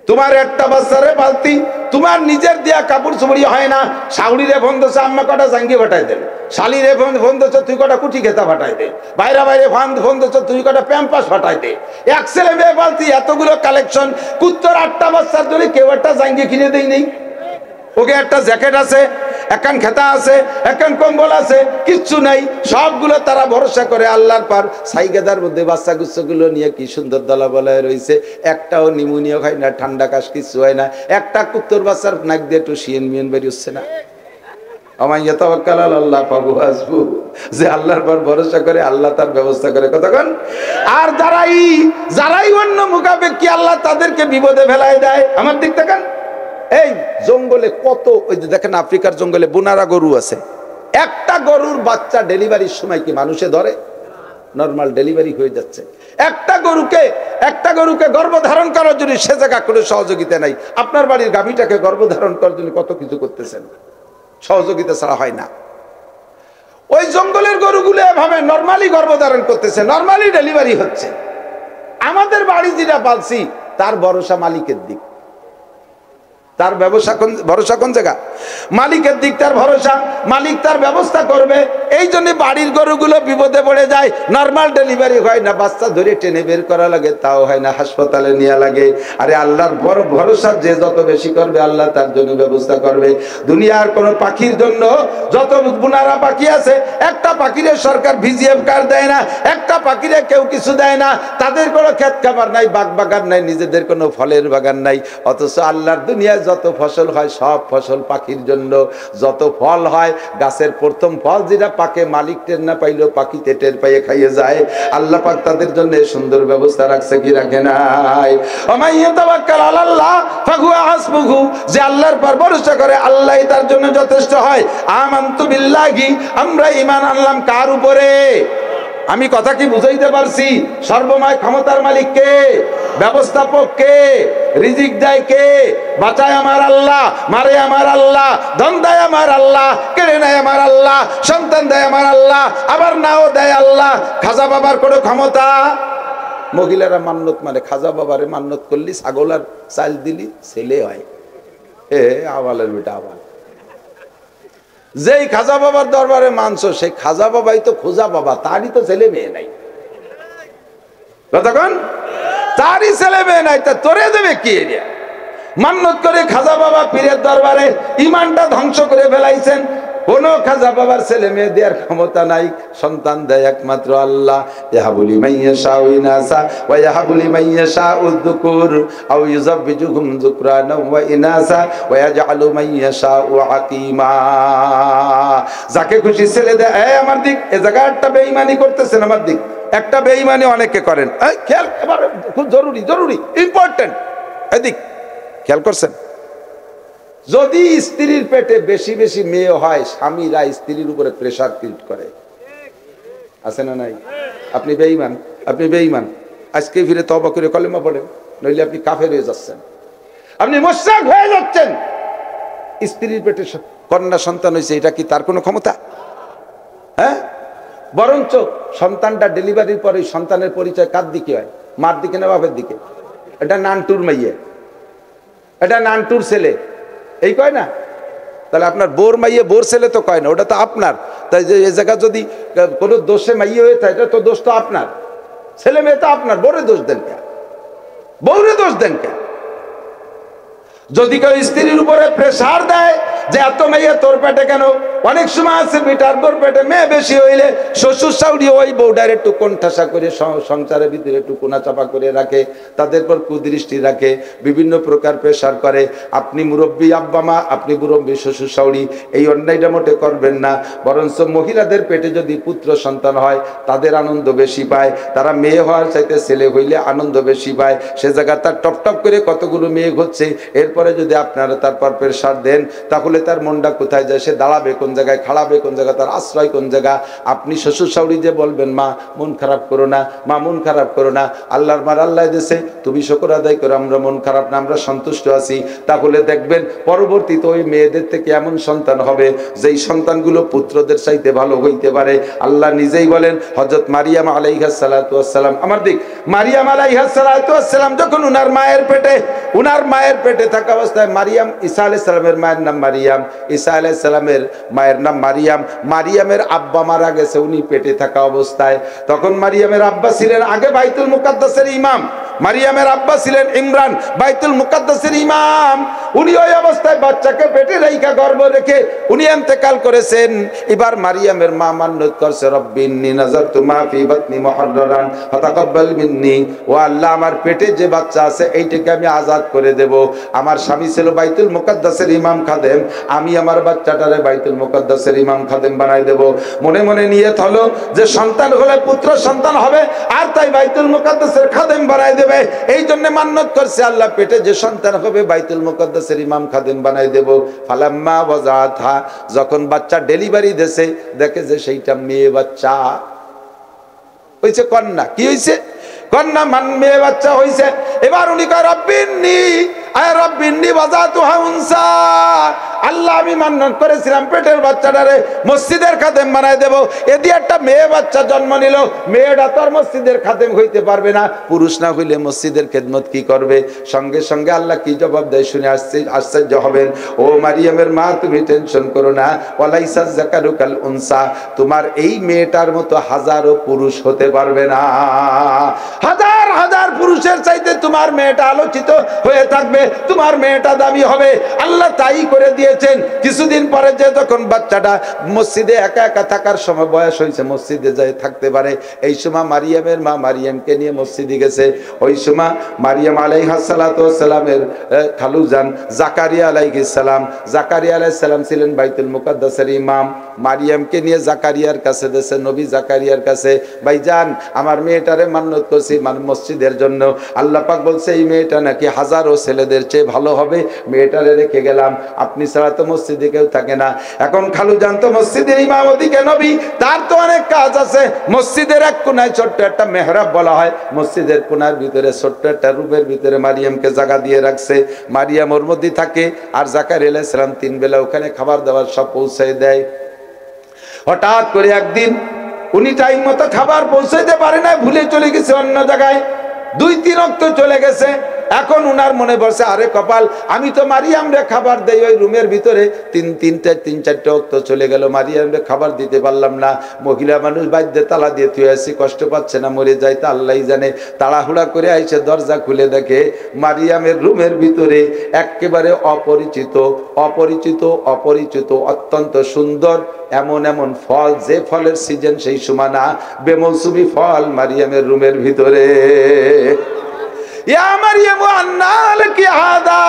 তোমার একটা বাচ্চারে পালতি, তোমার নিজের দেয়া কাপড় চুপড়ি হয় না, শাউরিরে ফোন দিচ্ছে আম্মা কটা জাঙ্গি ফাটাই দেন, শালিরে ফোন দিচ্ছে তুই কটা কুটি খেতা ফাটাই দে, বাইরে বাইরে ফোন দিচ্ছে তুই কটা প্যাম্পাস ফাটাই দে। এক ছেলে মেয়ে পালতি, এতগুলো কালেকশন, কুত্তর 8টা বাচ্চার জন্য কেউ একটা জাঙ্গি কিনে দেই নেই। ওকে একটা জ্যাকেট আছে, একখান খেতা আছে, একখান কম্বল আছে, কিচ্ছু নাই। সবগুলো তারা ভরসা করে আল্লাহর পার। সাইগেদার মধ্যে বাচ্চা গুচ্ছগুলো নিয়ে কি সুন্দর দলা বলায় রয়েছে, একটাও নিমোনিয়া হয় না, ঠান্ডা কাশ কিছু হয় না। একটা কুত্তর বাচ্চার নাক দিয়ে একটু শিয়েন মিয়েন বেরিয়ে হচ্ছে না। আমায় তাওয়াক্কাল আল্লাহ পাবো আসবো, যে আল্লাহর পর ভরসা করে আল্লাহ তার ব্যবস্থা করে কতক্ষণ। আর যারাই অন্য মুখাপেক্ষী আল্লাহ তাদেরকে বিপদে ফেলায় দেয়। আমার দিক দেখেন, এই জঙ্গলে কত, ওই যে দেখেন আফ্রিকার জঙ্গলে বোনারা গরু আছে, একটা গরুর বাচ্চা ডেলিভারির সময় কি মানুষে ধরে? নর্মাল ডেলিভারি হয়ে যাচ্ছে। একটা গরুকে গর্ভধারণ করার জন্য সে জায়গা কোনো সহযোগিতা নাই। আপনার বাড়ির গাভীটাকে গর্ভধারণ করার জন্য কত কিছু করতেছেন, সহযোগিতা ছাড়া হয় না। ওই জঙ্গলের গরুগুলো এভাবে নর্মালি গর্ভধারণ করতেছে, নর্মালি ডেলিভারি হচ্ছে। আমাদের বাড়ি যেটা পালছি তার ভরসা মালিকের দিক, তার ভরসা কোন জায়গা? মালিকের দিক তার ভরসা, মালিক তার ব্যবস্থা করবে। এই জন্য বাড়ির গরুগুলো বিপদে পড়ে যায়, নর্মাল ডেলিভারি হয় না, বাচ্চা ধরে টেনে বের করা লাগে, তাও হয় না, হাসপাতালে নেওয়া লাগে। আরে আল্লাহর বড় ভরসা যে যত বেশি করবে আল্লাহ তার জন্য ব্যবস্থা করবে। দুনিয়ার কোন পাখির জন্য যত বুনারা পাখি আছে, একটা পাখিরে সরকার ভিজিএফ কার্ড দেয় না, একটা পাখিরে কেউ কিছু দেয় না, তাদের কোনো ক্ষেত খাবার নাই, বাগ বাগান নাই, নিজেদের কোনো ফলের বাগান নাই। অথচ আল্লাহর দুনিয়ায় যত ফসল হয় সব ফসল পাখির জন্য। যত ফল হয়, গাছের প্রথম ফল যেটা পাকে মালিক টের না পাইলেও পাখিতে টের পাইয়ে খাইয়ে যায়। আল্লাহ পাক তাদের জন্য সুন্দর ব্যবস্থা রাখছে কি রাখে নাই? ওমাইয়া তাওয়াক্কাল আলাল্লাহ ফাহুয়া হাসবুহু, যে আল্লাহর পর ভরসা করে আল্লাহই তার জন্য যথেষ্ট হয়। আমানতু বিল্লাহি, আমরা ঈমান আনলাম কার উপরে? আমি কথা কি বুঝাইতে পারছি? সর্বময় ক্ষমতার মালিক কে? ব্যবস্থাপক কে? রিজিক দেয় কে? বাঁচায় আমার আল্লাহ, মারে আমার আল্লাহ, ধন দেয় আমার আল্লাহ, কেড়ে নেয় আমার আল্লাহ, সন্তান দেয় আমার আল্লাহ, আবার নাও দেয় আল্লাহ। খাজা বাবার কোনো ক্ষমতা? মহিলারা মান্নত মানে খাজা বাবারে মান্নত করলি, ছাগল আর চাল দিলি ছেলে হয়। আওয়ালের বেটা আওয়াল। যেই খাজা বাবার দরবারে মানছো সেই খাজা বাবাই তো খোঁজা বাবা, তারই তো ছেলে মেয়ে নাই। কতক্ষণ? তারই ছেলে মেয়ে নাই, তা তোরে দেবে কি? এরিয়া মান্নত করে খাজা বাবা পীরের দরবারে ইমানটা ধ্বংস করে ফেলাইছেন। কোন খাজা বাবার ছেলে মেয়ে দেওয়ার ক্ষমতা নাই, সন্তান দেয় একমাত্র আল্লাহ। ইয়াহাবুলি মাইয়াশাউ ইনাসা ওয়া ইয়াহাবুলি মাইয়াশাউ যুকুর আও ইউযাব্বিজুহুম যুকরানা ওয়া ইনাসা ওয়া ইয়াজআলু মাইয়াশাউ আকিমা। যাকে খুশি ছেলে দেয়। আমার দিক এই জায়গায় একটা বেঈমানি করতেছেন, আমার দিক একটা বেঈমানি অনেকে করেন। খেয়াল, এবার খুব জরুরি ইম্পর্টেন্ট, এদিক খেয়াল করছেন? যদি স্ত্রীর পেটে বেশি বেশি মেয়ে হয়, স্বামীরা স্ত্রীর উপরে প্রেসার ক্রিয়েট করে, আছে না নাই? আপনি বেঈমান, আজকে ফিরে তওবা করে কলেমা পড়েন, নইলে আপনি কাফের হয়ে যাচ্ছেন, আপনি মুশরিক হয়ে যাচ্ছেন। স্ত্রীর পেটে কন্যা সন্তান হয়েছে, এটা কি তার কোনো ক্ষমতা? হ্যাঁ, বরঞ্চ সন্তানটা ডেলিভারির পরে সন্তানের পরিচয় কার দিকে হয়? মার দিকে না বাপের দিকে? এটা নানটুর মাইয়ে, এটা নানটুর ছেলে, এই কয় না? তাহলে আপনার বোর মাইয়ে বোর ছেলে তো কয় না, ওটা তো আপনার। তাই যে এই জায়গা যদি কোনো দোষে মাইয়ে হয়ে থাকে, এটা তো দোষ তো আপনার, ছেলে মেয়ে তো আপনার। বউরে দোষ দেন কে? বউরে দোষ দেন কে? যদি কেউ স্ত্রীর উপরে প্রেসার দেয় যে এত মেয়ে তোর পেটে কেন, অনেক সময় আছে বেটার বোর পেটে মেয়ে বেশি হইলে শ্বশুর শাশুড়ি ওই বউডার একটু কোণঠাসা করে সংসারের ভিতরে একটু কোনা চাপা করে রাখে, তাদের পর কুদৃষ্টি রাখে, বিভিন্ন প্রকার প্রেসার করে। আপনি মুরব্বী আব্বা মা, আপনি মুরব্বী শ্বশুর শাশুড়ি, এই অন্যায়টা মোটে করবেন না। বরঞ্চ মহিলাদের পেটে যদি পুত্র সন্তান হয় তাদের আনন্দ বেশি পায়, তারা মেয়ে হওয়ার চাইতে ছেলে হইলে আনন্দ বেশি পায়। সে জায়গায় তার টপ টপ করে কতগুলো মেয়ে ঘটছে, এরপরে যদি আপনারা তারপর প্রেসার দেন তাহলে তার মনটা কোথায় যায়? সে দাঁড়াবে কোন জায়গায় খাড়াবে, কোন জায়গায় তার আশ্রয়, কোন জায়গা। আপনি শ্বশুর শাশুড়ি যে বলবেন মা মন খারাপ করো না, মা মন খারাপ করো না, আল্লাহর মার আল্লাহ দেশে, তুমি শুকর আদায় করো, আমরা মন খারাপ না, আমরা সন্তুষ্ট আছি। তাহলে দেখবেন পরবর্তীতে ওই মেয়েদের থেকে এমন সন্তান হবে যেই সন্তানগুলো পুত্রদের চাইতে ভালো হইতে পারে। আল্লাহ নিজেই বলেন, হযরত মারিয়াম আলাইহিস সালাতু ওয়াস সালাম, আমার দিক, মারিয়াম আলাইহিস সালাতু ওয়াস সালাম যখন উনার মায়ের পেটে থাকা অবস্থায়, মারিয়াম, ঈসা আলাইহিস সালামের মায়ের নাম মারিয়াম, ঈসা আলাইহিস সালামের মায়ের নাম মারিয়াম। মারিয়ামের আব্বা মারা গেছে উনি পেটে থাকা অবস্থায়। তখন মারিয়ামের আব্বা ছিলেন আগে বাইতুল মুকাদ্দাসের ইমাম, মারিয়ামের আব্বা ছিলেন ইমরান, বাইতুল মুকাদ্দাসের ইমাম। উনি ওই অবস্থায় বাচ্চাকে পেটে রেখে গর্ভ রেখে উনি ইন্তেকাল করেছেন। এবার মারিয়ামের মা মান্নত করছে, রব্বি ইন্নী নাযারতু মা ফি বাতনি মুহাররারান ফাতাকাব্বাল মিন্নি, ও আল্লাহ আমার পেটে যে বাচ্চা আছে এইটাকে আমি আজাদ করে দেব। আমার স্বামী ছিল বাইতুল মুকাদ্দাসের ইমাম খাদেম, আমি আমার বাচ্চাটারে বাইতুল মুকাদ্দাসের ইমাম খাদেম বানাই দেব। মনে মনে নিয়ত হলো যে সন্তান হলে পুত্র সন্তান হবে, আর তাই বাইতুল মুকাদ্দাসের খাদেম বানাই দেব। এই জন্য মান্নত করছে, আল্লাহ পেটে যে সন্তান হবে বাইতুল মুকাদ্দাসের ইমাম খাদেম বানাই দেব। ফালাম্মা ওয়াজাতহা, যখন বাচ্চা ডেলিভারি দিয়েছে, দেখে যে সেইটা মেয়ে বাচ্চা হইছে, কন্যা। কি হইছে? কন্যা, মেয়ে বাচ্চা হইছে। এবার উনি কয়, রব্বিন্নি ওয়াজাতুহা উনসা, আল্লাহ আমি মান্নত করেছিলাম পেটের বাচ্চাটারে মসজিদের খাদেম বানাই দেব। এদি একটা মেয়ে বাচ্চা জন্ম নিল, মেয়েটা তো আর মসজিদের খাদেম হইতে পারবে না, পুরুষ না হইলে মসজিদের খেদমত কি করবে? সঙ্গে সঙ্গে আল্লাহ কি জবাব দেয় শুনে আশ্চর্য হবেন। ও মারিয়ামের মা, তুমি টেনশন করো না, ওয়ালাইসা যাকারু কাল উনসা, তোমার এই মেয়েটার মতো হাজারো পুরুষ হতে পারবে না। হাজার হাজার পুরুষের চাইতে তোমার মেয়েটা আলোচিত হয়ে থাকবে, তোমার মেয়েটা দামি হবে। আল্লাহ তাই করে দিয়েছেন। কিছুদিন পরে যে যখন বাচ্চাটা মসজিদে একা একা থাকার সময় বয়স হয়েছে, মসজিদে যায় থাকতে পারে, এই সময় মারিয়ামের মা মারিয়ামকে নিয়ে মসজিদে গেছে। ওই সময় মারিয়াম আলাইহিস সালাতু ওয়াস সালামের খালুজান জাকারিয়া আলাইহিস সালাম, জাকারিয়া আলাইহিস সালাম ছিলেন বাইতুল মুকাদ্দাসের ইমাম। মারিয়ামকে নিয়ে জাকারিয়ার কাছে দেশে, নবী জাকারিয়ার কাছে, ভাইজান আমার মেয়েটারে মান্নত করছি মসজিদের জন্য, আল্লাহ পাক বলছে এই মেয়েটা নাকি হাজারো ছেলেদের চেয়ে ভালো হবে, মেয়েটারে রেখে গেলাম, আপনি ছাড়া তো মসজিদে কেউ থাকে না। এখন খালুজান তো মসজিদের ইমাম, ওদিকে নবী, তার তো অনেক কাজ আছে। মসজিদের এক কোনায় ছোট্ট একটা মেহরাব বলা হয়, মসজিদের কোনার ভিতরে ছোট্ট একটা রুমের ভিতরে মারিয়ামকে জায়গা দিয়ে রাখছে। মারিয়াম ওর মধ্যে থাকে, আর জাকারিয়া আলাইহিস সালাম 3 বেলা ওখানে খাবার দাবার সব পৌঁছায় দেয়। হঠাৎ করে একদিন উনি টাইম মতো খাবার পৌঁছাইতে পারে না, ভুলে চলে গেছে অন্য জায়গায়, 2-3 ওয়াক্ত চলে গেছে। এখন উনার মনে পড়ছে, আরে কপাল, আমি তো মারিয়ামরে খাবার দেই ওই রুমের ভিতরে, 3-4টা ওয়াক্ত চলে গেল, মারিয়ামরে খাবার দিতে পারলাম না। মহিলা মানুষ বাইরে তালা দিয়ে থুয়ে আসি, কষ্ট পাচ্ছে না, মরে যায় তা আল্লাহই জানে। তাড়াহুড়া করে আইসে দরজা খুলে দেখে মারিয়ামের রুমের ভিতরে একেবারে অপরিচিত অত্যন্ত সুন্দর এমন এমন ফল, যে ফলের সিজন সেই সময় না, বেমৌসুমি ফল মারিয়ামের রুমের ভিতরে। ইয়া মারিয়াম আন্না লাকি হাদা,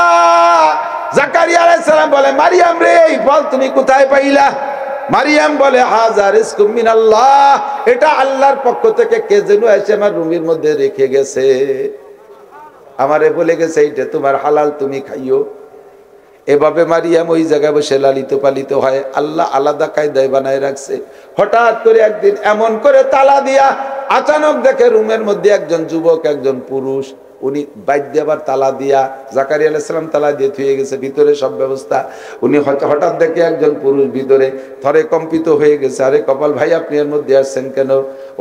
জাকারিয়া আলাইহিস সালাম বলে, মারিয়াম রে এই ফল তুমি কোথায় পাইলা? মারিয়াম বলে, হাযা রিজকুম মিনাল্লাহ, এটা আল্লাহর পক্ষ থেকে কে যেন এসে আমার রুমের মধ্যে রেখে গেছে, আমারে বলে গেছে এইটা তোমার হালাল, তুমি খাইও। এভাবে মারিয়াম ওই জায়গায় বসে লালিত পালিত হয়। আল্লাহ আলাদা কায়দায় বানায় রাখছে। হঠাৎ করে একদিন এমন করে তালা দিয়া আচানক দেখে রুমের মধ্যে একজন যুবক, একজন পুরুষ, উনি বাইরে আবার তালা দিয়া, জাকারিয়া আলাইহিস সালাম তালা দিয়ে থুয়ে গেছে ভিতরে সব ব্যবস্থা। উনি হঠাৎ দেখে একজন পুরুষ ভিতরে, থরে কম্পিত হয়ে গেছে, আরে কপাল ভাই আপনি এর মধ্যে আসছেন কেন?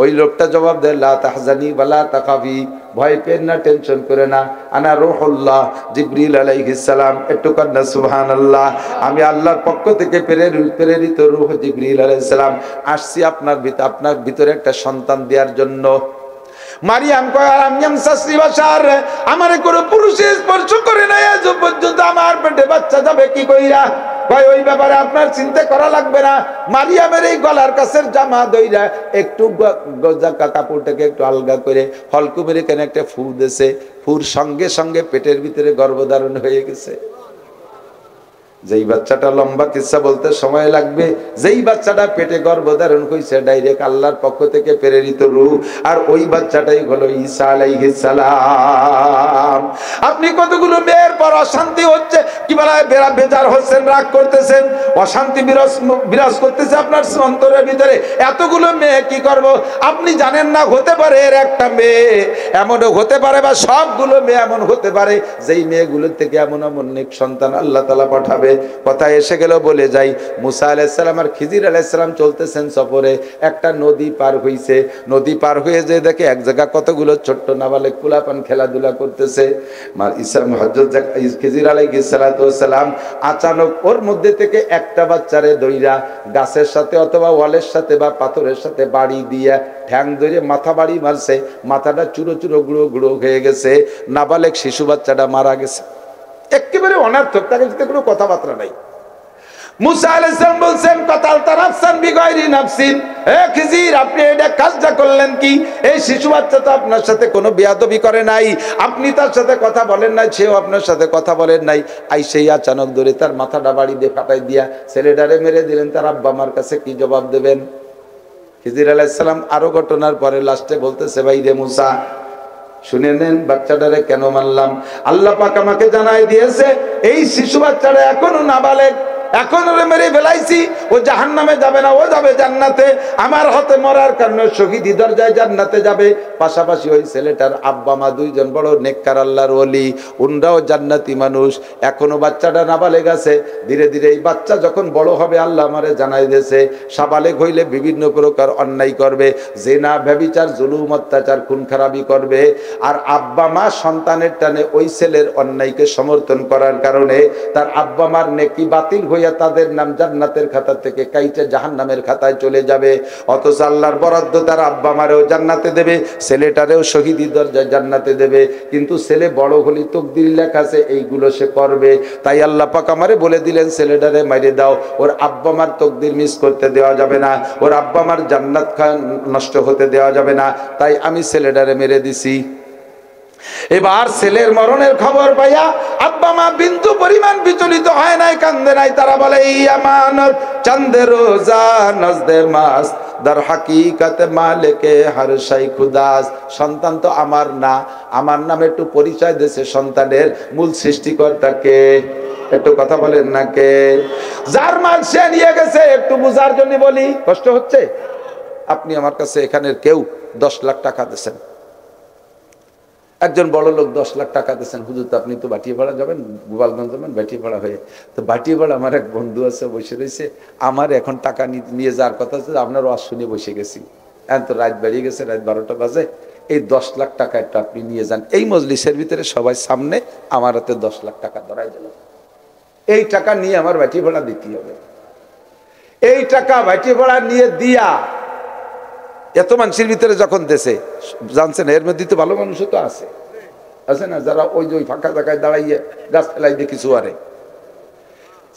ওই লোকটা জবাব দেয়, লা তাহজানি ওয়ালা তাখাফি, ভয় পেন না, টেনশন করে না, আনা রূহুল্লাহ জিবরিল আলাইহিস সালাম, একটু কান্না সুবহানাল্লাহ, আমি আল্লাহর পক্ষ থেকে প্রেরিত রূহ জিবরিল আলাইহিস সালাম আসছি আপনার ভিতরে একটা সন্তান দেওয়ার জন্য। মারিয়াম কয়, আলাম ইয়ামসাসনি বাশার, আমারে কোনো পুরুষে স্পর্শ করে নাই আজ পর্যন্ত, আমার পেটে বাচ্চা যাবে কি কইরা? কয় ওই ব্যাপারে আপনার চিন্তা করা লাগবে না। মারিয়ামের এই গলার কাছের জামা দইরা একটু কাপড়টাকে একটু আলগা করে হলকুমের এখানে একটা ফু দিয়েছে, ফুর সঙ্গে সঙ্গে পেটের ভিতরে গর্ভধারণ হয়ে গেছে। যেই বাচ্চাটা লম্বা কিসসা বলতে সময় লাগবে, যেই বাচ্চাটা পেটে গর্ভধারণ কইছে ডাইরেক্ট আল্লাহর পক্ষ থেকে প্রেরিত রূহ, আর ওই বাচ্চাটাই হলো ঈসা আলাইহিস সালাম। আপনি কতগুলো মেয়ের পর অশান্তি হচ্ছে, কি বলা হয়, বেজার হচ্ছেন, রাগ করতেছেন, অশান্তি বিরাজ করতেছে আপনার অন্তরের ভিতরে, এতগুলো মেয়ে কি করব আপনি জানেন না। হতে পারে এর একটা মেয়ে এমনও হতে পারে, বা সবগুলো মেয়ে এমন হতে পারে, যেই মেয়েগুলোর থেকে এমন এমন নেক সন্তান আল্লাহ তাআলা পাঠাবে। কথা এসে গেল বলে যাই, মুসা আলাইহিস সালাম আর খিজির আলাইহিস সালাম চলতেছেন সফরে, একটা নদী পার হইছে। নদী পার হয়ে যে দেখে এক জায়গা কতগুলো ছোট্ট নাবালেক পোলাপান খেলাধুলা করতেছে। হযরত খিজির আলাইহিস সালাম আচানক ওর মধ্যে থেকে একটা বাচ্চারে দইরা গাছের সাথে অথবা ওয়ালের সাথে বা পাথরের সাথে বাড়ি দিয়া ঠ্যাং ধরে মাথা বাড়ি মারছে, মাথাটা চুরো চুরো গুঁড়ো গুঁড়ো হয়ে গেছে, নাবালেক শিশু বাচ্চাটা মারা গেছে। একেবারে অনার্থক, তার সাথে কোনো কথাবার্তা নাই। মুসা আলাইহিস সালাম বলছেন কাতালতা নাফসান বিগাইরি নাফসিন, হে খিজির আপনি এটা কাজটা করলেন কি? এই শিশু বাচ্চা তো আপনার সাথে কোনো বেয়াদবি করে নাই, আপনি তার সাথে কথা বলেন নাই, সেও আপনার সাথে কথা বলেন নাই। আইসেই আচানক ধরে তার মাথাটা বাড়ি দিয়ে ফাটাই দিয়া ছেলেটারে মেরে দিলেন। তার আব্বা মার কাছে কি জবাব দেবেন? খিজির আলাইহিস সালাম আরো ঘটনার পরে লাস্টে বলতেছে, ভাই রে মুসা শুনে নেন, বাচ্চাটারে কেন মারলাম। আল্লাহ পাক আমাকে জানাই দিয়েছে এই শিশু বাচ্চাটা এখনো নাবালেগ, এখন ওরে মেরে ফেলাইছি, ও জাহান্নামে যাবে না, ও যাবে জান্নাতে। আমার হাতে মরার কারণে শহীদি দরজায় জান্নাতে যাবে। পাশাপাশি ওই ছেলেটার আব্বা মা দুইজন বড় নেককার আল্লাহর ওলি, উনরাও জান্নাতি মানুষ। এখনো বাচ্চাটা নাবালেগ আছে। ধীরে ধীরে এই বাচ্চা যখন বড় হবে আল্লাহ আমারে জানাই দিয়েছে, সাবালেগ হইলে বিভিন্ন প্রকার অন্যায় করবে, জেনা ব্যভিচার জুলুম অত্যাচার খুন খারাপি করবে। আর আব্বা মা সন্তানের টানে ওই ছেলের অন্যায়কে সমর্থন করার কারণে তার আব্বা মার নেকি বাতিল হইয়া তাদের নাম জান্নাতের খাতা থেকে কাইটে জাহান্নামের খাতায় চলে যাবে। অথচ আল্লাহর বরাদ্দ তার আব্বা মারেও জান্নাতে দেবে, ছেলেটারেও শহীদি দরজায় জান্নাতে দেবে। কিন্তু ছেলে বড় হলে তকদির লেখা আছে এইগুলো সে করবে। তাই আল্লাহ পাক আমারে বলে দিলেন ছেলেটারে মাইরে দাও, ওর আব্বা মার তকদির মিস করতে দেওয়া যাবে না, ওর আব্বা মার জান্নাত নষ্ট হতে দেওয়া যাবে না। তাই আমি ছেলেটারে মেরে দিছি। এবার ছেলের মরণের খবর পাইয়া আব্বা মা বিন্দু পরিমাণ বিচলিত হয় নাই, কান্দে নাই। তারা বলে এই আমানত চাঁদে রোজা নজদে মাস দার হাকিকত মালিকে হর শাই খুদাস। সন্তান তো আমার না, আমার নামে একটু পরিচয় দিয়েছে সন্তানের মূল সৃষ্টিকর্তাকে। একটু কথা বলেন না কে? যার মাল সে নিয়ে গেছে। একটু বুঝার জন্য বলি, কষ্ট হচ্ছে। আপনি আমার কাছে এখানের কেউ 10 লাখ টাকা দিয়েছেন, একজন বড় লোক 10 লাখ টাকা দিয়েছেন, হুজুর তো আপনি তো বাটিয়াপাড়া যাবেন, গোপালগঞ্জ যাবেন, বাটিয়াপাড়া হয়ে। তো বাটিয়াপাড়া আমার এক বন্ধু আছে বসে রয়েছে, আমার এখন টাকা নিয়ে যাওয়ার কথা আছে, আপনার ওয়াজ শুনে বসে গেছি। এখন তো রাত বেরিয়ে গেছে, রাত 12টা বাজে, এই 10 লাখ টাকা একটা আপনি নিয়ে যান। এই মজলিসের ভিতরে সবাই সামনে আমার হাতে 10 লাখ টাকা ধরাই দিল। এই টাকা নিয়ে আমার বাটিয়াপাড়া দিতে হবে। এই টাকা বাটিয়াপাড়া নিয়ে দিয়া এত মানুষের ভিতরে যখন দেশে জানছেন, এর মধ্যে তো ভালো মানুষও তো আছে না, যারা ওই যে ফাঁকা জায়গায় দাঁড়াইয়ে গাছ ফেলাই দিয়ে কিছু আরে।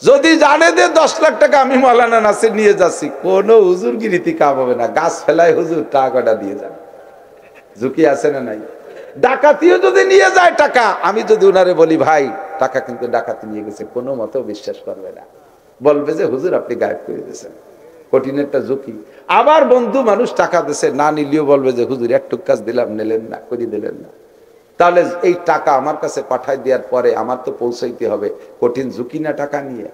যদি জানে যে 10 লাখ টাকা আমি মাওলানা নাসির নিয়ে যাচ্ছি, কোনো হুজুরগিরিতে কাম হবে না, গাছ ফেলাই হুজুর টাকাটা দিয়ে যান। ঝুঁকি আছে না নাই? ডাকাতিও যদি নিয়ে যায় টাকা, আমি যদি উনারে বলি ভাই টাকা কিন্তু ডাকাতি নিয়ে গেছে, কোনো মতেও বিশ্বাস করবে না, বলবে যে হুজুর আপনি গায়েব করে দিয়েছেন। কঠিন একটা ঝুঁকি। আবার বন্ধু মানুষ টাকা দিছে, না নিলেও বলবে যে হুজুর একটু কাজ দিলাম, নিলেন না, করি দিলেন না। তাহলে এই টাকা আমার কাছে পাঠাই দেওয়ার পরে আমার তো পৌঁছাইতে হবে, কঠিন ঝুঁকি না টাকা নিয়ে।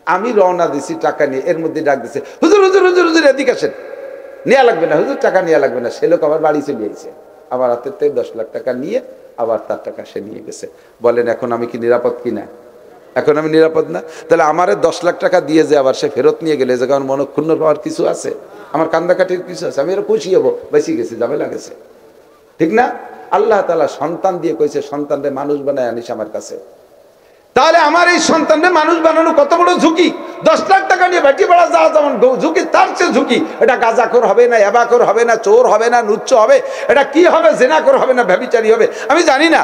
আমি রওনা দিছি টাকা নিয়ে, এর মধ্যে ডাক দিছে হুজুর হুজুর হুজুর হুজুর এদিকে আসেন, নেওয়া লাগবে না হুজুর, টাকা নেওয়া লাগবে না। সে লোক আবার বাড়ি চলে আইছে, আমার হাতের থেকে 10 লাখ টাকা নিয়ে আবার তার টাকা সে নিয়ে গেছে। বলেন এখন আমি কি নিরাপদ কিনা? এখন আমি নিরাপদ না? তাহলে আমারে 10 লাখ টাকা দিয়ে যে আবার সে ফেরত নিয়ে গেলে, যে কারণ মনক্ষুণ্ণ পাওয়ার কিছু আছে, আমার কান্দাকাটির কিছু আছে, আমি এর খুশি হবো, বেশি গেছে, ঝামেলা গেছে, ঠিক না? আল্লাহ তাআলা সন্তান দিয়ে কইছে সন্তানরে মানুষ বানায় আনিস আমার কাছে। তাহলে আমার এই সন্তানরে মানুষ বানানো কত বড় ঝুঁকি। 10 লাখ টাকা নিয়ে বাটিপাড়া যাওয়া যেমন ঝুঁকি, তার চেয়ে ঝুঁকি। এটা গাঁজাখোর হবে না, এবাখোর হবে না, চোর হবে না, নুচ্চ হবে, এটা কি হবে, জেনাখোর হবে না, ব্যভিচারী হবে, আমি জানি না।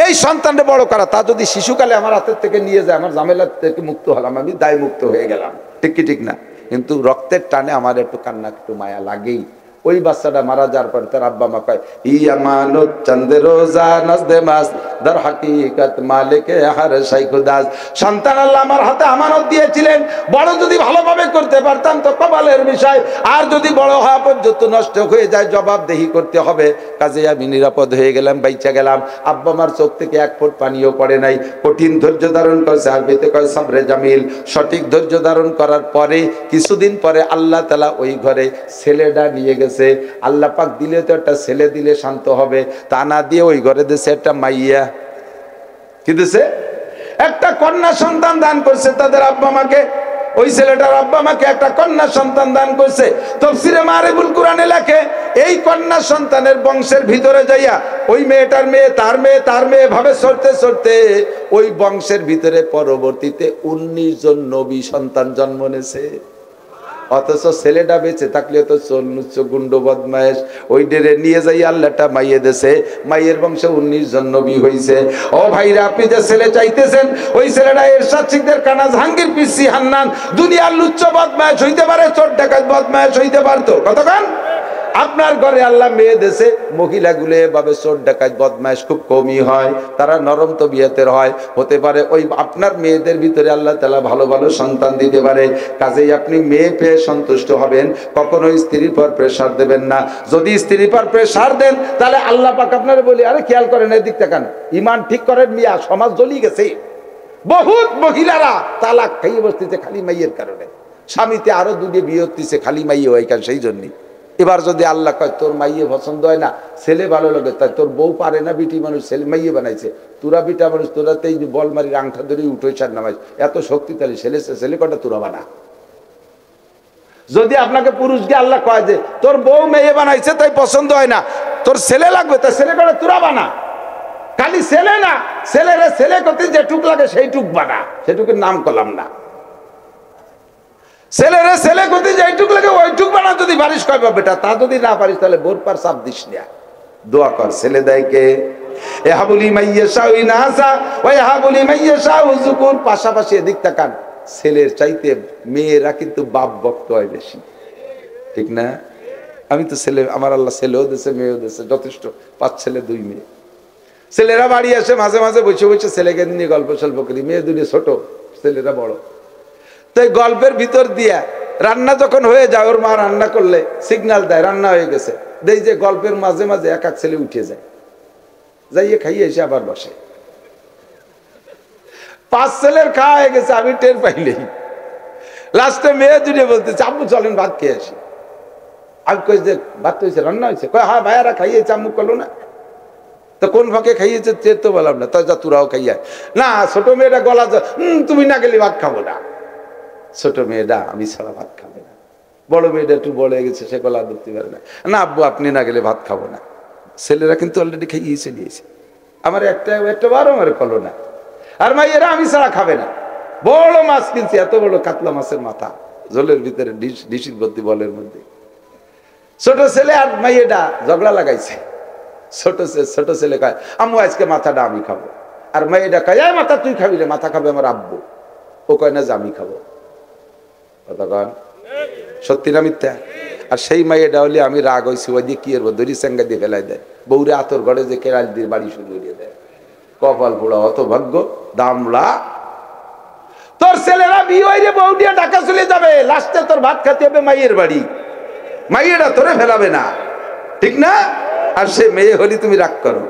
এই সন্তানটা বড় করা, তা যদি শিশুকালে আমার হাতের থেকে নিয়ে যায়, আমার ঝামেলা থেকে মুক্ত হলাম, আমি দায় মুক্ত হয়ে গেলাম, ঠিক কি ঠিক না? কিন্তু রক্তের টানে আমার একটু কান্না, একটু মায়া লাগেই। ওই বাচ্চাটা মারা যাওয়ার পর তার আব্বা মা কয় ই আমানত চন্দ্র রোজা নজদে মাস দর হাকিকত মালিকে হার শাইখুদাস। সন্তান আল্লাহ আমার হাতে আমানত দিয়েছিলেন, বড় যদি ভালোভাবে করতে পারতাম তো কপালের বিষয়, আর যদি বড় হওয়া পর্যন্ত নষ্ট হয়ে যায় জবাবদেহি করতে হবে। কাজে আমি নিরাপদ হয়ে গেলাম, বাইচা গেলাম। আব্বা মার চোখ থেকে এক ফোঁট পানিও পড়ে নাই। কঠিন ধৈর্য ধারণ করছে, আরবিতে কয় সবরে জামিল। সঠিক ধৈর্য ধারণ করার পরে কিছুদিন পরে আল্লাহ তাআলা ওই ঘরে ছেলেটা নিয়ে গেছে। আল্লাহ পাক দিলে তো একটা ছেলে দিলে শান্ত হবে, তা না দিয়ে ওই ঘরে দিয়েছে একটা মাইয়া। কি দিয়েছে? একটা কন্যা সন্তান দান করছে তাদের আব্বা মাকে। ওই ছেলেটার আব্বা মাকে একটা কন্যা সন্তান দান করছে। তাফসীরে মারিফুল কোরআনে লেখে এই কন্যা সন্তানের বংশের ভিতরে যাইয়া ওই মেয়েটার মেয়ে তার মেয়ে তার মেয়ে ভাবে সরতে সরতে ওই বংশের ভিতরে পরবর্তীতে 19 জন নবী সন্তান জন্ম নিয়েছে। অথচ ছেলেটা বেঁচে থাকলে তো চল্লুচ্চ গুন্ড বদমায়েশ ওই ডেরে নিয়ে যাই আল্লাহটা মাইয়ে দেশে, মাইয়ের বংশে 19 জন নবী হয়েছে। ও ভাইরা, আপনি যে ছেলে চাইতেছেন ওই ছেলেটা এরশাদ শিকদার কানা জাহাঙ্গীর পিসি হান্নান দুনিয়ার লুচ্চ বদমায়েশ হইতে পারে, চোর ডাকাত বদমায়েশ হইতে পারতো। কতক্ষণ আপনার ঘরে আল্লাহ মেয়ে দেশে মহিলাগুলো এভাবে চোর ডাকাত বদমায়েশ খুব কমই হয়, তারা নরম তবিয়তের হয়। হতে পারে ওই আপনার মেয়েদের ভিতরে আল্লাহ তাআলা ভালো ভালো সন্তান দিতে পারে। কাজেই আপনি মেয়ে পেয়ে সন্তুষ্ট হবেন, কখনো স্ত্রীর পর প্রেসার দেবেন না। যদি স্ত্রীর পর প্রেসার দেন তাহলে আল্লাহ পাক আপনারা বলি আরে খেয়াল করেন এদিক তাকান, ইমান ঠিক করেন মিয়া, সমাজ জ্বলি গেছে। বহুত মহিলারা তালাক খাইয়ে বসতেছে খালি মাইয়ের কারণে, স্বামীতে আরো দুটো বিয়ে হতেছে খালি মাইয়ে হয় কারণ সেই জন্যই। এবার যদি আল্লাহ কয় তোর মাইয়ে পছন্দ হয় না, ছেলে ভালো লাগে, তাই তোর বউ পারে না, বিটি মানুষ ছেলে মাইয়ে বানাইছে, তোরা বিটা মানুষ তোরা তো এই বল মারির আংটা ধরে উঠে চার নামাজ এত শক্তিশালী ছেলে, ছেলে কটা তোরা বানা। যদি আপনাকে পুরুষকে আল্লাহ কয় যে তোর বউ মেয়ে বানাইছে তাই পছন্দ হয় না, তোর ছেলে লাগবে, তাই ছেলে কটা তোরা বানা। খালি ছেলে না, ছেলেরা ছেলে করতে যেটুক লাগে সেইটুক বানা, সেটুকুর নাম করলাম না। ছেলেরা ছেলে করতে যেটুক লাগে ওইটুক বানা যদি পারিস কয় বেটা, তা যদি না পারিস তাহলে বোর পার চাপ দিস না, দোয়া কর। ছেলে দেয় কে? ইহাবুলি মাইয়াশাউ ইনাসা ওয়া ইহাবুলি মাইয়াশাউ যুকুর। পাশাপাশি এদিক তাকান, ছেলের চাইতে মেয়েরা কিন্তু বাপ ভক্ত হয় বেশি, ঠিক না? আমি তো ছেলে, আমার আল্লাহ ছেলেও দিয়েছে মেয়েও দিয়েছে, যথেষ্ট, 5 ছেলে 2 মেয়ে। ছেলেরা বাড়ি আসে মাঝে মাঝে বসে বসে ছেলেকে নিয়ে গল্প সল্প করি, মেয়ে দুটো ছোট, ছেলেরা বড়। তো গল্পের ভিতর দিয়া রান্না যখন হয়ে যায়, ওর মা রান্না করলে সিগন্যাল দেয় রান্না হয়ে গেছে, দেই যে গল্পের মাঝে মাঝে এক এক ছেলে উঠে যায়, যাইয়ে খাইয়ে এসে আবার বসে। 5 ছেলের খাওয়া হয়ে গেছে, আমি টের পাইলেই। লাস্টে মেয়ে দুটো বলতেছে আম্মু চলেন ভাত খেয়ে আসি। আমি কই যে ভাত হয়েছে, রান্না হয়েছে? কয় হ্যাঁ ভাইয়ারা খাইয়েছে, আম্মু করলো না। তো কোন ফাঁকে খাইয়েছে তো বললাম না, তাই যা তোরাও খাইয়া না। ছোট মেয়েটা গলা তুমি না গেলে ভাত খাবো না। ছোট মেয়েটা আমি ছাড়া ভাত খাবে না। বড় মেয়েটা একটু বড় হয়ে গেছে, সে গলা ধরতে পারে না, না আব্বু আপনি না গেলে ভাত খাবো না। ছেলেরা কিন্তু অলরেডি খাইয়েছে নিয়েছে, আমার একটা বারো আমার কলো না। আর মাইয়েরা আমি ছাড়া খাবে না। বড় মাছ কিনছি, এত বড় কাতলা মাছের মাথা, জলের ভিতরে ডিশির ভর্তি বলের মধ্যে। ছোট ছেলে আর মাইয়েটা ঝগড়া লাগাইছে। ছোট ছেলে কয় আম্মু আজকে মাথাটা আমি খাবো, আর মেয়েটা কয় এই মাথা তুই খাবি রে, মাথা খাবে আমার আব্বু। ও কয় না যে আমি খাবো। কথা কন সত্যি না মিথ্যা? আর সেই মেয়েটা হলে আমি রাগ হয়েছি, ওই দিয়ে কি এর দড়ি চেঙ্গা দিয়ে ফেলাই দেয়, বৌরে আতর ঘরে যে কেরাল দিয়ে বাড়ি শুরু করিয়ে দেয়। কপাল পোড়া অত ভাগ্য দামলা। তোর ছেলেরা বিয়ে হয়ে বউ দিয়ে ঢাকা চলে যাবে, লাস্টে তোর ভাত খেতে হবে মাইয়ের বাড়ি, মাইয়েরা তোরে ফেলাবে না, ঠিক না? আর সে মেয়ে হলি তুমি রাগ করো।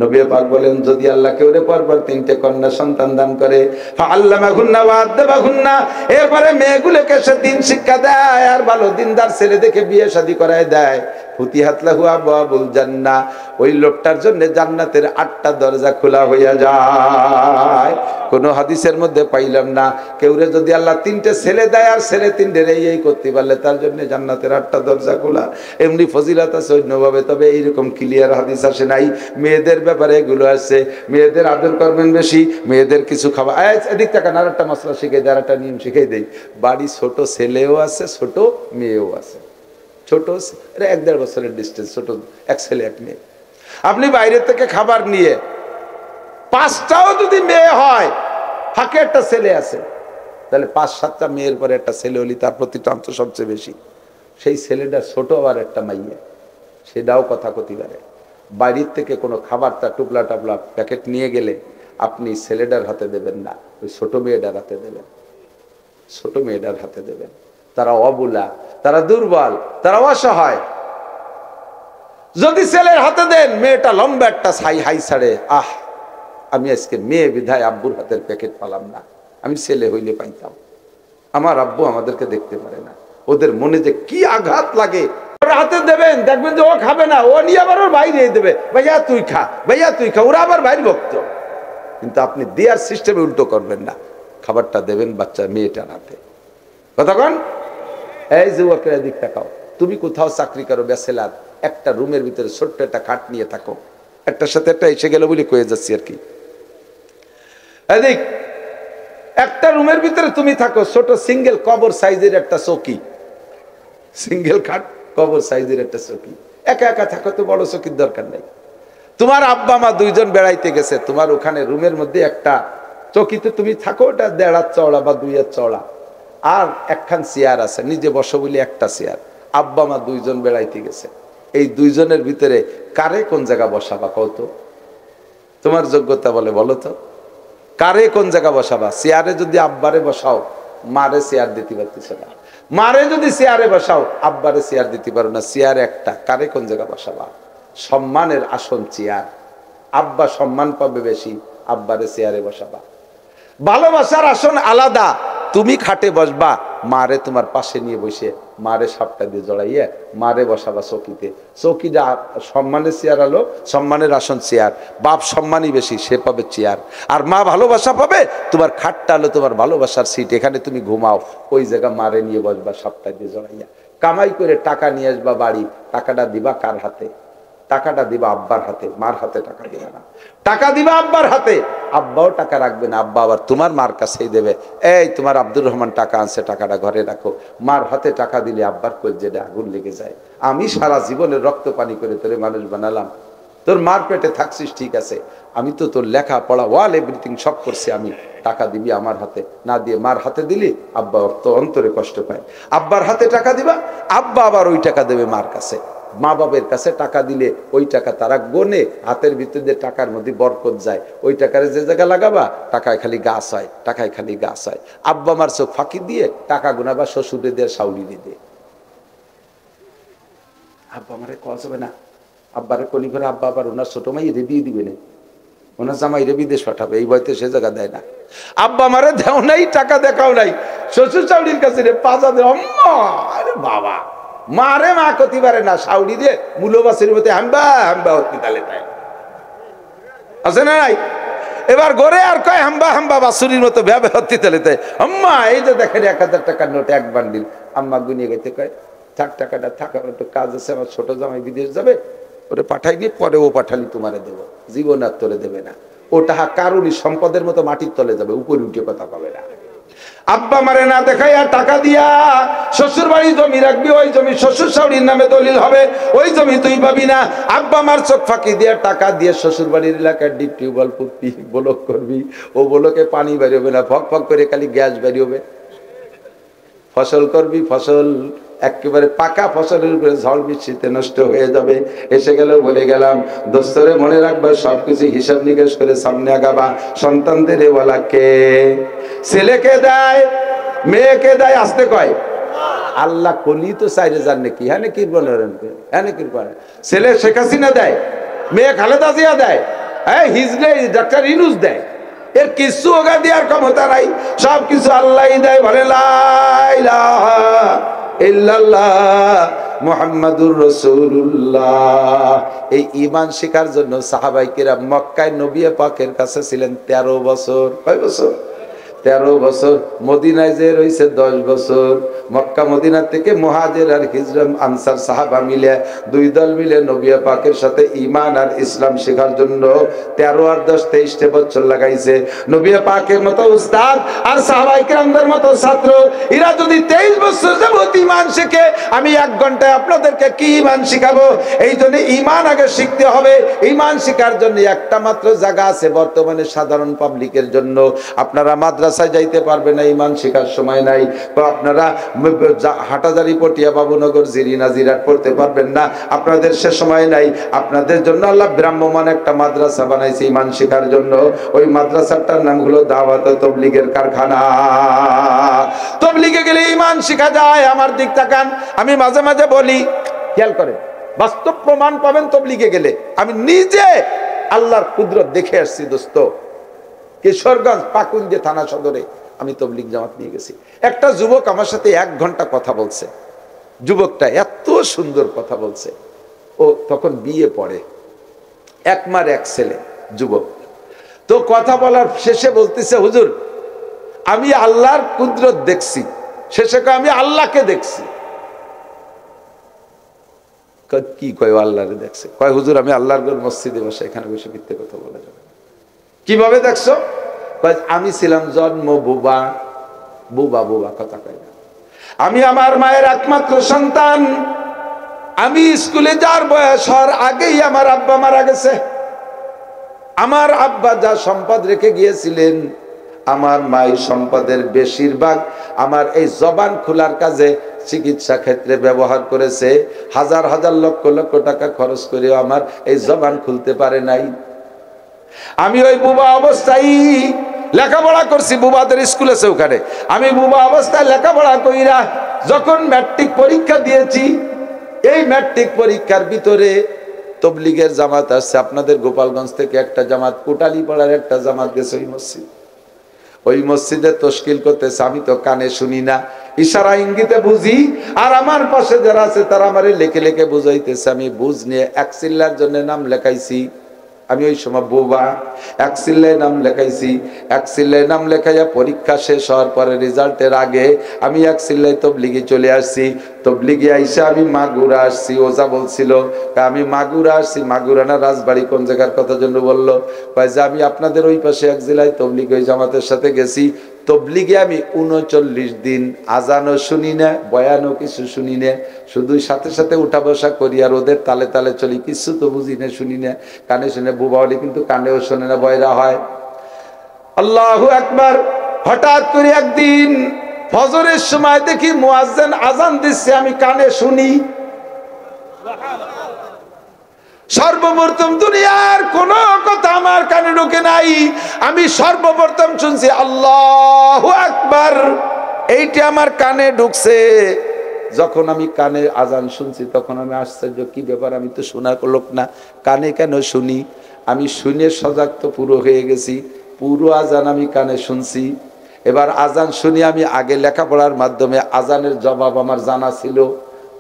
নবী পাক বলেন যদি আল্লাহ কেউ রে পরপর 3টে কন্যা সন্তান দান করে, ফাআল্লামাহুন্না ওয়া আদাবাহুন্না, এরপরে মেয়েগুলোকে সে দিন শিক্ষা দেয় আর ভালো দিনদার ছেলে দেখে বিয়ে শাদী করায় দেয়, ফুতিহাত লাহু আবওয়াবুল জান্নাহ, ওই লোকটার জন্য জান্নাতের 8টা দরজা খোলা হইয়া যায়। কোন হাদিসের মধ্যে পাইলাম না কেউরে যদি আল্লাহ 3টে ছেলে দেয় আর ছেলে 3টে এই করতে পারলে তার জন্য জান্নাতের 8টা দরজা খোলা। এমনি ফজিলত আছে অন্যভাবে, তবে এইরকম ক্লিয়ার হাদিস আসে নাই। মেয়েদের ব্যাপারে এগুলো আছে, মেয়েদের আদর করবেন বেশি, মেয়েদের কিছু খাবার। এদিক টাকা আর একটা মশলা শিখে দেয়, আর একটা নিয়ম শিখেই দেয়। বাড়ি ছোট ছেলেও আছে, ছোট মেয়েও আছে। ছোট 1-1.5 বছরের ডিস্টেন্স, ছোট এক ছেলে এক মেয়ে। আপনি বাইরে থেকে খাবার নিয়ে 5টাও যদি মেয়ে হয়, ফাঁকে একটা ছেলে আছে, তাহলে 5-7টা মেয়ের পরে একটা ছেলে হলি তার প্রতি টান তো সবচেয়ে বেশি। সেই ছেলেটা ছোট আবার একটা মাইয়া, সেটাও কথা কতি পারে। বাড়ির থেকে কোনো খাবারটা টুপলা টাপলা প্যাকেট নিয়ে গেলে আপনি ছেলেটার হাতে দেবেন না, ওই ছোট মেয়েটার হাতে দেবেন, ছোট মেয়েটার হাতে দেবেন। তারা অবুলা, তারা দুর্বল, তারা অসহায়। যদি ছেলের হাতে দেন, মেয়েটা লম্বা একটা হাই ছাড়ে, আহ আমি আজকে মেয়ে বিধায় আব্বুর হাতের প্যাকেট পালাম না, আমি ছেলে হইলে পাইতাম। আমার আব্বু আমাদেরকে দেখতে পারে না, ওদের মনে যে কি আঘাত লাগে। হাতে দেবেন, দেখবেন যে ও খাবে না, ও নিয়ে আবার ওর বাইরে দেবে, ভাইয়া তুই খা, ভাইয়া তুই খা, ওরা আবার বাইরে ভক্ত। কিন্তু আপনি দেয়ার সিস্টেমে উল্টো করবেন না, খাবারটা দেবেন বাচ্চা মেয়েটার হাতে। কতক্ষণ এই যুবকের দিক তাকাও, তুমি কোথাও চাকরি করো, ব্যাচেলার, একটা রুমের ভিতরে ছোট্ট একটা খাট নিয়ে থাকো, একটার সাথে একটা এসে গেল বলে কয়ে যাচ্ছি আর কি। এদিক একটা রুমের ভিতরে তুমি থাকো, ছোট সিঙ্গেল কবর সাইজের একটা চৌকি, সিঙ্গেল খাট কবর সাইজের একটা চৌকি, একা একা থাকো, তো বড় চৌকির দরকার নাই। তোমার আব্বা মা দুইজন বেড়াইতে গেছে, তোমার ওখানে রুমের মধ্যে একটা চৌকিতে তুমি থাকো, ওটা 1.5 হাত চওড়া বা 2 হাত চওড়া, আর একখান চেয়ার আছে, নিজে বসো বলে একটা চেয়ার। আব্বা মা দুইজন বেড়াইতে গেছে, এই দুইজনের ভিতরে কারে কোন জায়গা বসাবা কত? তোমার যোগ্যতা বলে বলো তো, কারে কোন জায়গা বসাবা? চেয়ারে যদি আব্বারে বসাও, মারে চেয়ার দিতে পারতেছে না, মারে যদি চেয়ারে বসাও, আব্বারে চেয়ার দিতে পারো না, চেয়ার একটা, কারে কোন জায়গা বসাবা? সম্মানের আসন চেয়ার, আব্বা সম্মান পাবে বেশি, আব্বারে চেয়ারে বসাবা। ভালোবাসার আসন আলাদা, তুমি খাটে বসবা, মারে তোমার পাশে নিয়ে বসে মারে সাপটা দিয়ে জড়াইয়ে মারে বসাবা চৌকিতে। চৌকিটা সম্মানের চেয়ার হলো, সম্মানের আসন চেয়ার, বাপ সম্মানই বেশি, সে পাবে চেয়ার, আর মা ভালোবাসা পাবে, তোমার খাটটা হলো তোমার ভালোবাসার সিট, এখানে তুমি ঘুমাও, ওই জায়গা মারে নিয়ে বসবা সাপটা দিয়ে জড়াইয়া। কামাই করে টাকা নিয়ে আসবা বাড়ি, টাকাটা দিবা কার হাতে? টাকাটা দিবা আব্বার হাতে, মার হাতে টাকা দিবা না। টাকা দিবা আব্বার হাতে, আব্বাও টাকা রাখবে না, আব্বা আবার তোমার মার কাছেই দেবে, এই তোমার আব্দুর রহমান টাকা আনছে, টাকাটা ঘরে রাখো। মার হাতে টাকা দিলে আব্বার কলজেটা আগুন লেগে যায়। আমি সারা জীবনের রক্ত পানি করে তোরে মানুষ বানালাম, তোর মার পেটে থাকছিস ঠিক আছে, আমি তো তোর লেখা পড়া ওয়াল এভরিথিং সব করছি আমি, টাকা দিবি আমার হাতে, না দিয়ে মার হাতে দিলি আব্বা তো অন্তরে কষ্ট পায়। আব্বার হাতে টাকা দিবা, আব্বা আবার ওই টাকা দেবে মার কাছে। মা বাবের কাছে টাকা দিলে ওই টাকা তারা গনে, হাতের ভিতরে টাকার মধ্যে বরকত যায়, ওই টাকারে যে জায়গা লাগাবা টাকায় খালি গাছ হয়, টাকায় খালি গাছ হয়। আব্বা মার চোখ ফাঁকি দিয়ে টাকা গুনাবা, শ্বশুরে দিয়ে শাউলি দিয়ে, আব্বা আমারে কওয়া যাবে না, আব্বারে কলি করে আব্বা আবার ওনার ছোট মাই রেবিয়ে দিবে না, ওনার জামাইরে বিদেশ পাঠাবে, এই বয়তে সে জায়গা দেয় না। আব্বা মারে দেও নাই, টাকা দেখাও নাই, শ্বশুর শাউরির কাছে রে 5,000 আম্মা, আরে বাবা, মারে মা কতি পারে না, শাউরি দিয়ে মূলবাসের মধ্যে হাম্বা হাম্বা হসপিটালে দেয়, আছে না নাই? এবার ঘরে আর কয় হাম্বা হাম্বা বাসুরির মতো ভেবে হসপিটালে দেয়। আম্মা এই যে দেখেন 1,000 টাকার নোট এক বান্ডিল, আম্মা গুনিয়ে গেছে, কয় থাক, টাকাটা থাকার একটু কাজ আছে, আমার ছোট জামাই বিদেশ যাবে, ওরে পাঠাই দিয়ে পরে ও পাঠালি তোমারে দেবো, জীবন আর তোলে দেবে না, ও টাকা কারুরই সম্পদের মতো মাটির তলে যাবে, উপরে উঠে কথা পাবে না। আব্বা মারে না দেখাই আর টাকা দিয়া শ্বশুর বাড়ি জমি রাখবি, ওই জমি শ্বশুর শাশুড়ির নামে দলিল হবে, ওই জমি তুই পাবি না। আব্বা মার চোখ ফাঁকি দিয়ে টাকা দিয়ে শ্বশুর বাড়ির এলাকার ডিপ টিউবওয়েল পুঁতবি, ব্লক করবি, ও ব্লকে পানি বেরোবে না, ফক ফক করে খালি গ্যাস বেরিয়ে, ফসল করবি, ফসল একেবারে পাকা ফসলের উপরে ঝড় বৃষ্টিতে নষ্ট হয়ে যাবে। এসে গেল বলে গেলাম, দোস্তরে মনে রাখবা, সবকিছু হিসাব নিকাশ করে সামনে আগাবা। সন্তানদের বলা কে? ছেলেকে দেয়, মেয়েকে দেয়, আসতে কয় আল্লাহ, কলি তো চাইরে যান নাকি, হ্যাঁ নাকি বলেন, হ্যাঁ নাকি বলেন। ছেলে শেখ হাসিনা দেয়, মেয়ে খালেদা জিয়া দেয়, হ্যাঁ হিজড়ে ডাক্তার ইউনূস দেয়, এর কিছু ওগা দেওয়ার ক্ষমতা নাই, সব কিছু আল্লাহ দেয়। বলে লা ইলাহা ইল্লাল্লাহ মুহাম্মাদুর রাসূলুল্লাহ। এই ঈমান শেখার জন্য সাহাবায়ে কেরাম মক্কায় নবী পাকের কাছে ছিলেন 13 বছর। কয় বছর? 13 বছর। মদিনায় যে রয়েছে 10 বছর। মক্কা মদিনা থেকে মুহাজির আর হিজরাম আনসার সাহাবা মিলে 2 দল মিলে নবী পাকের সাথে ঈমান আর ইসলাম শেখার জন্য 13 আর 10 23 বছর লাগাইছে। নবী পাকের মতো উস্তাদ আর সাহাবায়ে কেরামদের মতো ছাত্র, এরা যদি 23 বছর যাবত ঈমান শেখে, আমি 1 ঘন্টায় আপনাদেরকে কি ঈমান শিখাবো? এই জন্য ঈমান আগে শিখতে হবে। ঈমান শেখার জন্য একটা মাত্র জায়গা আছে বর্তমানে সাধারণ পাবলিকের জন্য। আপনারা মাদ্রাসা মাদ্রাসায় যাইতে পারবে না, ইমান শেখার সময় নাই। আপনারা হাটাজারি, পটিয়া, বাবুনগর, জিরিনা, জিরাট পড়তে পারবেন না, আপনাদের সে সময় নাই। আপনাদের জন্য আল্লাহ ব্রাহ্মমান একটা মাদ্রাসা বানাইছে ইমান শেখার জন্য। ওই মাদ্রাসাটার নাম হলো দাওয়াত তবলিগের কারখানা। তবলিগে গেলে ইমান শেখা যায়। আমার দিক তাকান, আমি মাঝে মাঝে বলি, খেয়াল করেন, বাস্তব প্রমাণ পাবেন তবলিগে গেলে। আমি নিজে আল্লাহর কুদরত দেখে আসছি দোস্ত। কিশোরগঞ্জ পাকুন্দি থানা সদরে আমি তবলিগ জামাত নিয়ে গেছি। একটা যুবক আমার সাথে 1 ঘন্টা কথা বলছে। যুবকটা এত সুন্দর কথা বলছে। ও তখন বিয়ে পড়ে, 1 মার 1 ছেলে যুবক। তো কথা বলার শেষে বলতেছে, হুজুর আমি আল্লাহর কুদরত দেখছি। শেষে আমি আল্লাহকে দেখছি। কি কয় আল্লাহরে দেখছে? কয় হুজুর আমি আল্লাহর ঘর মসজিদে বসে, এখানে বসে মিথ্যে কথা বলা যাবে না। কিভাবে দেখছো? আমি ছিলাম জন্ম বোবা, বোবা বোবা কথা কয় না। আমি আমার মায়ের একমাত্র সন্তান। আমি স্কুলে যাওয়ার বয়স হওয়ার আগেই আমার আব্বা মারা গেছে। আমার আব্বা যা সম্পদ রেখে গিয়েছিলেন, আমার মাই সম্পদের বেশিরভাগ আমার এই জবান খোলার কাজে, চিকিৎসা ক্ষেত্রে ব্যবহার করেছে। হাজার হাজার লক্ষ লক্ষ টাকা খরচ করেও আমার এই জবান খুলতে পারে নাই। আমি ওই বুবা অবস্থায় লেখাপড়া করছি, বুবাদের স্কুল আছে ওখানে। আমি বুবা অবস্থায় লেখাপড়া কইরা যখন ম্যাট্রিক পরীক্ষা দিয়েছি, এই ম্যাট্রিক পরীক্ষার ভিতরে তবলিগের জামাত আসছে আপনাদের গোপালগঞ্জ থেকে একটা জামাত, কোটালীপাড়ার একটা জামাত গেছে ওই মসজিদ। ওই মসজিদে তশকিল করতেছে। আমি তো কানে শুনি না, ইশারা ইঙ্গিতে বুঝি। আর আমার পাশে যারা আছে তারা আমারে লেখে লেখে বুঝাইতেছে। আমি বুঝ নিয়ে 1 চিল্লার জন্য নাম লেখাইছি। আমি ওই সময় বোবা, 1 চিল্লায় নাম লেখাইছি। 1 চিল্লায় নাম লেখাইয়া পরীক্ষা শেষ হওয়ার পরে রেজাল্টের আগে আমি 1 চিল্লায় তবলিগে চলে আসছি। তবলিগে আইসা আমি মাগুরা আসছি। ওজা বলছিল আমি মাগুরা আসছি। মাগুরা না রাজবাড়ি কোন জায়গার কথা জন্য বললো, কয় যে আমি আপনাদের ওই পাশে 1 জেলায় তবলিগ ওই জামাতের সাথে গেছি। তবলিগে আমি 39 দিন আজানও শুনি না, বয়ানও কিছু শুনি না, শুধু সাথে সাথে উঠা বসা করি আর ওদের তালে তালে চলি। কিছু তো বুঝি না, শুনি না, কানে শুনে। বুবা হলে কিন্তু কানেও শোনে না, বয়রা হয়। আল্লাহু আকবার। হঠাৎ করে একদিন ফজরের সময় দেখি মুয়াজ্জিন আজান দিচ্ছে, আমি কানে শুনি। সর্বপ্রথম দুনিয়ার কোন কথা আমার কানে ঢোকে নাই। আমি সর্বপ্রথম শুনছি আল্লাহু আকবার, এইটা আমার কানে ঢুকছে। যখন আমি কানে আজান শুনছি তখন আমি আশ্চর্য, কি ব্যাপার, আমি তো শোনার লোক না, কানে কেন শুনি? আমি শুনে সজাগ তো পুরো হয়ে গেছি। পুরো আজান আমি কানে শুনছি। এবার আজান শুনি আমি আগে লেখাপড়ার মাধ্যমে আজানের জবাব আমার জানা ছিল,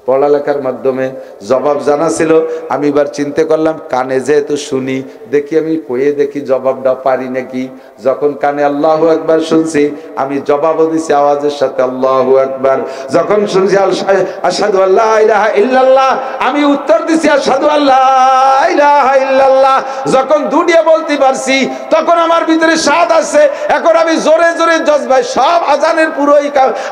পড়ালেখার মাধ্যমে জবাব জানা ছিল। আমি এবার চিন্তা করলাম কানে যেহেতু শুনি, দেখি আমি কয়ে দেখি জবাবটা পারি নাকি। যখন কানে আল্লাহু আকবার শুনছি, আমি জবাবও দিছি আওয়াজের সাথে আল্লাহু আকবার। যখন শুনছি আশহাদু আল্লা ইলাহা ইল্লাল্লাহ, আমি উত্তর দিছি আশহাদু আল্লা ইলাহা ইল্লাল্লাহ। যখন দুটিয়ে বলতে পারছি তখন আমার ভিতরে স্বাদ আছে। এখন আমি জোরে জোরে জজবায় সব আজানের পুরোই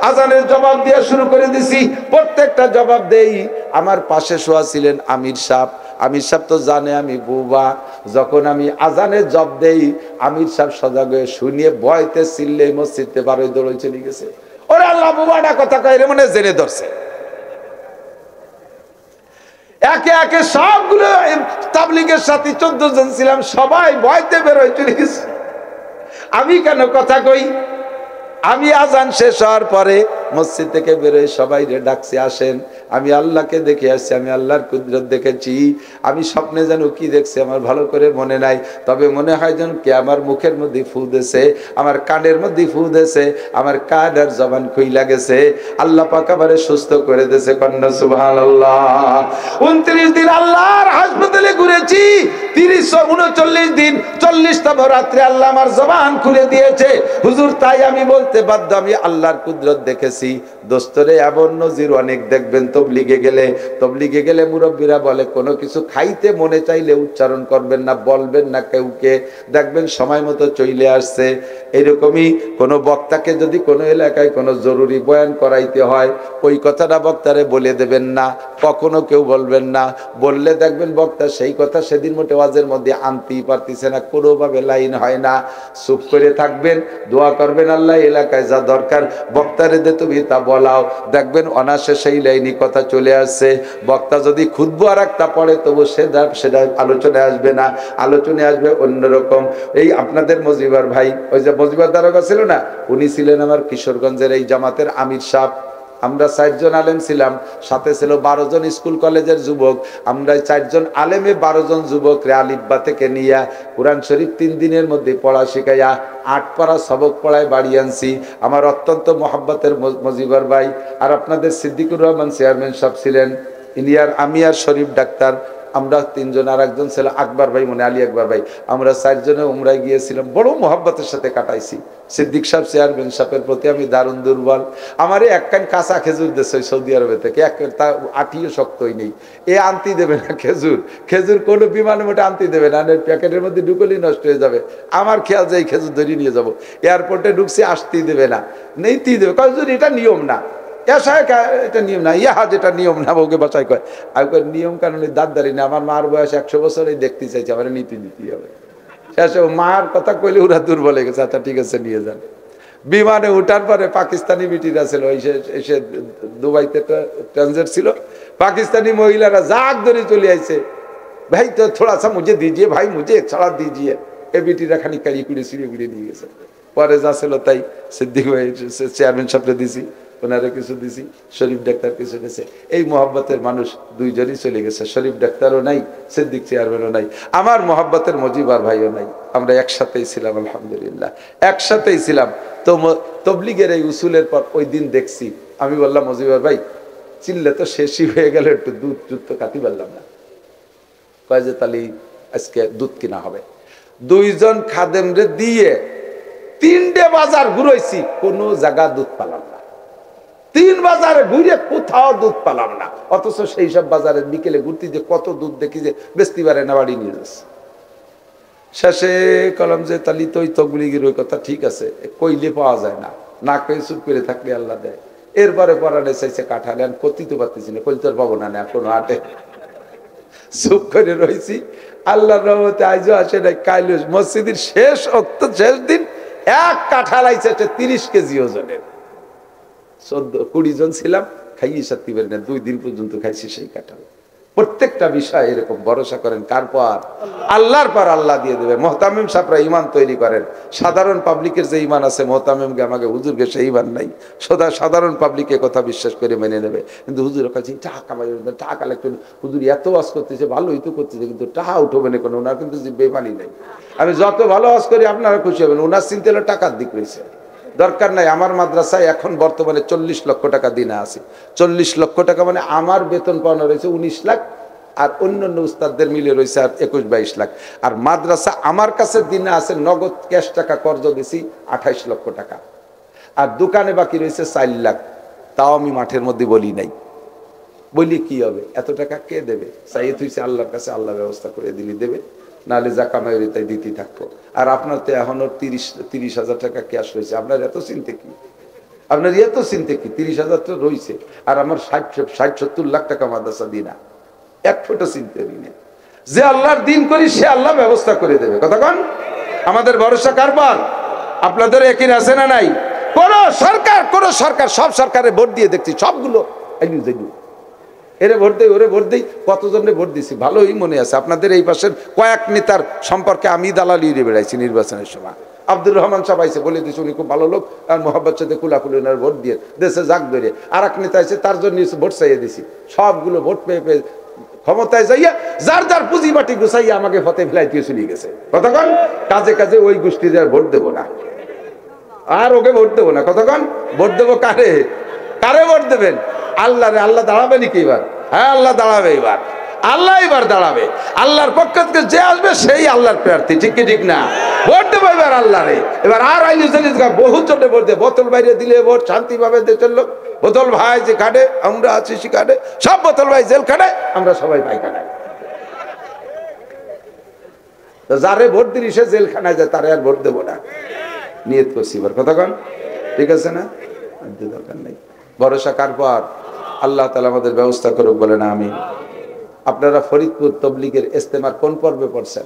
আজানের জবাব দিয়ে শুরু করে দিছি। প্রত্যেকটা জবাব দেই। আমার পাশে শোয়া ছিলেন আমির সাহেব। আমির সাহেব তো জানে আমি বুবা। যখন আমি আজানের জব দেই, আমির সাহেব সজাগ হয়ে শুনিয়ে ভয়তে চিল্লে মসজিদে বারোই দৌড়ে চলে গেছে। ওরে আল্লাহ, বুবাটা কথা কয় রে, মনে জেনে ধরছে। একে একে সবগুলো তাবলীগের সাথে 14 জন ছিলাম, সবাই ভয়তে বেরোয় চলে গেছে। আমি কেন কথা কই? আমি আজান শেষ হওয়ার পরে মসজিদ থেকে বেরোয় সবাই ডাকছে, আসেন। আমি আল্লাহকে দেখে আসছি, আমি আল্লাহর কুদরত দেখেছি। আমি স্বপ্নে যেন কি দেখছি আমার ভালো করে মনে নাই, তবে মনে হয় যেন কে আমার মুখের মধ্যে ফু দিয়েছে, আমার কানের মধ্যে ফু দিয়েছে, আমার কান আর জবান খুইলা গেছে। আল্লাহ পাক আমারে সুস্থ করে দিয়েছে। কন্যা সুবহানাল্লাহ। 29 দিন আল্লাহর হাসপাতালে ঘুরেছি। 39 দিন 40তম রাত্রে আল্লাহ আমার জবান খুলে দিয়েছে। হুজুর, তাই আমি বলতে বাধ্য, আমি আল্লাহর কুদরত দেখেছি। দোস্তরে এমন নজির অনেক দেখবেন তবলিগে গেলে। তবলিগে গেলে মুরব্বীরা বলে কোনো কিছু খাইতে মনে চাইলে উচ্চারণ করবেন না, বলবেন না কাউকে, দেখবেন সময় মতো চলে আসছে। এরকমই কোনো বক্তাকে যদি কোনো এলাকায় কোনো জরুরি বয়ান করাইতে হয়, ওই কথাটা বক্তারে বলে দেবেন না, কখনো কেউ বলবেন না। বললে দেখবেন বক্তা সেই কথা সেদিন মোটে ওয়াজের মধ্যে আনতেই পারতেছে না, কোনোভাবে লাইন হয় না। চুপ করে থাকবেন, দোয়া করবেন পারবেন আল্লাহ এলাকায় যা দরকার বক্তারে দে তুমি তা বলাও, দেখবেন অনাসে সেই লাইনি কথা চলে আসছে। বক্তা যদি খুতবা আর একটা পড়ে তবু সেটা আলোচনায় আসবে না, আলোচনায় আসবে অন্যরকম। এই আপনাদের মজিবার ভাই, ওই যে মজিবার দারোগা ছিল না, উনি ছিলেন আমার কিশোরগঞ্জের এই জামাতের আমির সাহেব। আমরা 4 জন আলেম ছিলাম, সাথে ছিল 12 জন স্কুল কলেজের যুবক। আমরা 4 জন আলেমে 12 জন যুবক রে আলিফবা থেকে নিয়ে কোরআন শরীফ 3 দিনের মধ্যে পড়া শিখাইয়া 8 পারা সবক পড়ায় বাড়ি আনছি। আমার অত্যন্ত মহব্বতের মজিবর ভাই। আর আপনাদের সিদ্দিকুর রহমান চেয়ারম্যান সাহেব ছিলেন, ইনিয়ার আমি আর শরীফ ডাক্তার, আমরা 3 জন, আর একজন ছিল আকবর ভাই, মনে আলী আকবর ভাই। আমরা 4 জনে উমরায় গিয়েছিলাম, বড় মহব্বতের সাথে কাটাইছি। সিদ্দিক সাহেব চেয়ারম্যান সাহেবের প্রতি আমি দারুণ দুর্বল। আমারে এক কান কাঁচা খেজুর দেশে সৌদি আরবে থেকে, তা আটিও শক্তই নেই, এ আনতে দেবে না খেজুর। খেজুর কোনো বিমানের মধ্যে আনতে দেবে না, প্যাকেটের মধ্যে ঢুকলেই নষ্ট হয়ে যাবে। আমার খেয়াল যে এই খেজুর ধরিয়ে নিয়ে যাবো, এয়ারপোর্টে ঢুকছি আসতেই দেবে না, নেইতেই দেবে, কারণ এটা নিয়ম না, এটা নিয়ম না, ইহা যেটা নিয়ম না, ওকে বাসায় কয়। আমি কই নিয়ম কানুনের দাঁতদারি না, আমার মার বয়স 100 বছরই দেখতে চাইছে, আমার নীতি হবে। শেষে মার কথা কইলে ওরা দুর্বল হয়ে গেছে, আচ্ছা ঠিক আছে নিয়ে যান। বিমানে উঠার পরে পাকিস্তানি বিটিরা ছিল, এসে দুবাইতে ট্রানজিট ছিল, পাকিস্তানি মহিলারা জাগ ধরে চলে আইছে, ভাই তো থোড়া সা মুঝে দিজিয়ে, ভাই মুঝে ছড়া দিজিয়ে। এ বিটিরা খালি কাড়ি কুড়ি সিঁড়ি গুড়িয়ে নিয়ে গেছে। পরে যা ছিল তাই সিদ্দিক ভাই চেয়ারম্যান সাহেবকে দিছি, ওনারা কিছু দিছি, শরীফ ডাক্তার কিছু দিয়েছে। এই মহব্বতের মানুষ 2 জনই চলে গেছে, শরীফ ডাক্তারও নাই, সিদ্দিক চেয়ারম্যানও নাই, আমার মহব্বতের মজিবার ভাইও নাই। আমরা একসাথেই ছিলাম, আলহামদুলিল্লাহ একসাথেই ছিলাম। তো তবলিগের এই উসুলের পর ওই দিন দেখছি, আমি বললাম মজিবার ভাই চিল্লে তো শেষই হয়ে গেল, একটু দুধ তো কাটি পারলাম না। কয় যে তাহলে আজকে দুধ কিনা হবে। 2 জন খাদেমরে দিয়ে 3টে বাজার ঘুরাইছি, কোনো জায়গা দুধ পালাম না। 3 বাজারে ঘুরে কোথাও দুধ পালাম না। অথচ সেই সব বাজারে বিকেলে ঘুরতে যে কত দুধ দেখি যে বেচতে পারে না, বাড়ি নিয়ে যাচ্ছে। শেষে কলম যে তালি তো ওই তবলিগের ওই কথা ঠিক আছে, কইলে পাওয়া যায় না, না কই চুপ করে থাকলে আল্লাহ দেয়। এরপরে পরানে চাইছে কাঁঠালে, আমি করতে পারতেছি না, কইতে পাবো না, কোনো হাটে চুপ করে রয়েছি। আল্লাহর রহমতে আইজও আসে নাই, কাইল মসজিদের শেষ দিন এক কাঁঠাল আইছে 30 কেজি ওজনের। 14-20 জন ছিলাম, খাইয়ে সারতে পারি না, 2 দিন পর্যন্ত খাইছি সেই কাঁঠাল। প্রত্যেকটা বিষয় এরকম ভরসা করেন কার পর? আল্লাহর পর, আল্লাহ দিয়ে দেবে। মোহতামিম সাহেবরা ইমান তৈরি করেন, সাধারণ পাবলিকের যে ইমান আছে মোহতামিমকে আমাকে হুজুরকে সেই ইমান নাই। সাধারণ পাবলিকের কথা বিশ্বাস করে মেনে নেবে, কিন্তু হুজুরের কাছে টাকা কামাই, টাকা কালেক্ট, হুজুর এত ওয়াজ করতেছে, ভালোই তো করতেছে, কিন্তু টাকা উঠবে না কোনো, ওনার কিন্তু বেমানি নাই। আমি যত ভালো ওয়াজ করি আপনারা খুশি হবেন, ওনার চিন্তা হলো টাকার দিক রয়েছে, দরকার নাই। আমার মাদ্রাসায় এখন বর্তমানে 40 লক্ষ টাকা দিনে আছে। 40 লক্ষ টাকা মানে আমার বেতন পাওনা রয়েছে 19 লাখ, আর অন্যান্য উস্তাদদের মিলে রয়েছে আর 21-22 লাখ। আর মাদ্রাসা আমার কাছে দিনে আছে নগদ ক্যাশ টাকা কর্জ দিছি 28 লক্ষ টাকা, আর দোকানে বাকি রয়েছে 4 লাখ। তাও আমি মাঠের মধ্যে বলি নাই, বলি কি হবে, এত টাকা কে দেবে? চাইয়ে তুইছে আল্লাহর কাছে, আল্লাহ ব্যবস্থা করে দিলি দেবে, নাহলে যা কামাই তাই দিতেই থাকবো। আর আপনার তো এখনো 30,000 টাকা ক্যাশ রয়েছে, আপনার এত চিন্তা কি? আপনার এত চিন্তা কি? 30,000 তো রয়েছে, আর আমার 60-70 লাখ টাকা মাদ্রাসা দিনা, 1 ফুটো চিন্তা নেই। যে আল্লাহর দিন করি সে আল্লাহ ব্যবস্থা করে দেবে। কতক্ষণ আমাদের ভরসা কার পর? আপনাদের একই আছে না নাই? কোন সরকার সব সরকারে ভোট দিয়ে দেখছি, সবগুলো এরে ভোট দেই, ওরে ভোট দেই, কতজনে ভোট দিছি ভালোই মনে আছে। আপনাদের এই পাশের কয়েক নেতার সম্পর্কে আমি দালালি দিয়ে বেড়াইছি নির্বাচনের সময়। আব্দুর রহমান সাহেব আইসে বলে দিয়েছে উনি খুব ভালো লোক, আর মোহাম্মদ সাথে কুলাকুলি ভোট দিয়ে দেশে জাগ ধরে। আর এক নেতা আছে, তার জন্য ভোট চাইয়ে দিছি, সবগুলো ভোট পেয়ে পেয়ে ক্ষমতায় যাইয়া যার যার পুঁজি বাটি গুছাইয়া আমাকে ফতে ফেলাই দিয়ে চলে গেছে। কতক্ষণ কাজে কাজে ওই গোষ্ঠীর ভোট দেবো না, আর ওকে ভোট দেবো না। কতক্ষণ ভোট দেবো কারে? কারে ভোট দেবেন? আল্লাহ রে। আল্লাহ দাঁড়াবে নাকি এবার? হ্যাঁ আল্লাহ দাঁড়াবে এবার, আল্লাহ এবার দাঁড়াবে। আল্লাহর পক্ষ থেকে যে আসবে সেই আল্লাহর প্রার্থী, ঠিক কি ঠিক না? ভোট দেবো এবার আল্লাহ রে। এবার আর আইলি বহু জনে ভোট দেয়, বোতল বাইরে দিলে ভোট শান্তি পাবে দেশের লোক। বোতল ভাই যে কাটে, আমরা আছি সে কাটে, সব বোতল ভাই জেল কাটে, আমরা সবাই ভাই কাটাই। যারে ভোট দিলি সে জেলখানায় যায়, তারে আর ভোট দেবো না, নিয়ত করছি এবার। কতক্ষণ ঠিক আছে না? দরকার নেই। ভরসা কার পর? আল্লাহ তাআলা আমাদের ব্যবস্থা করুক, বলে না আমি। আপনারা ফরিদপুর তবলিগের ইজতেমার কোন পর্বে পড়ছেন?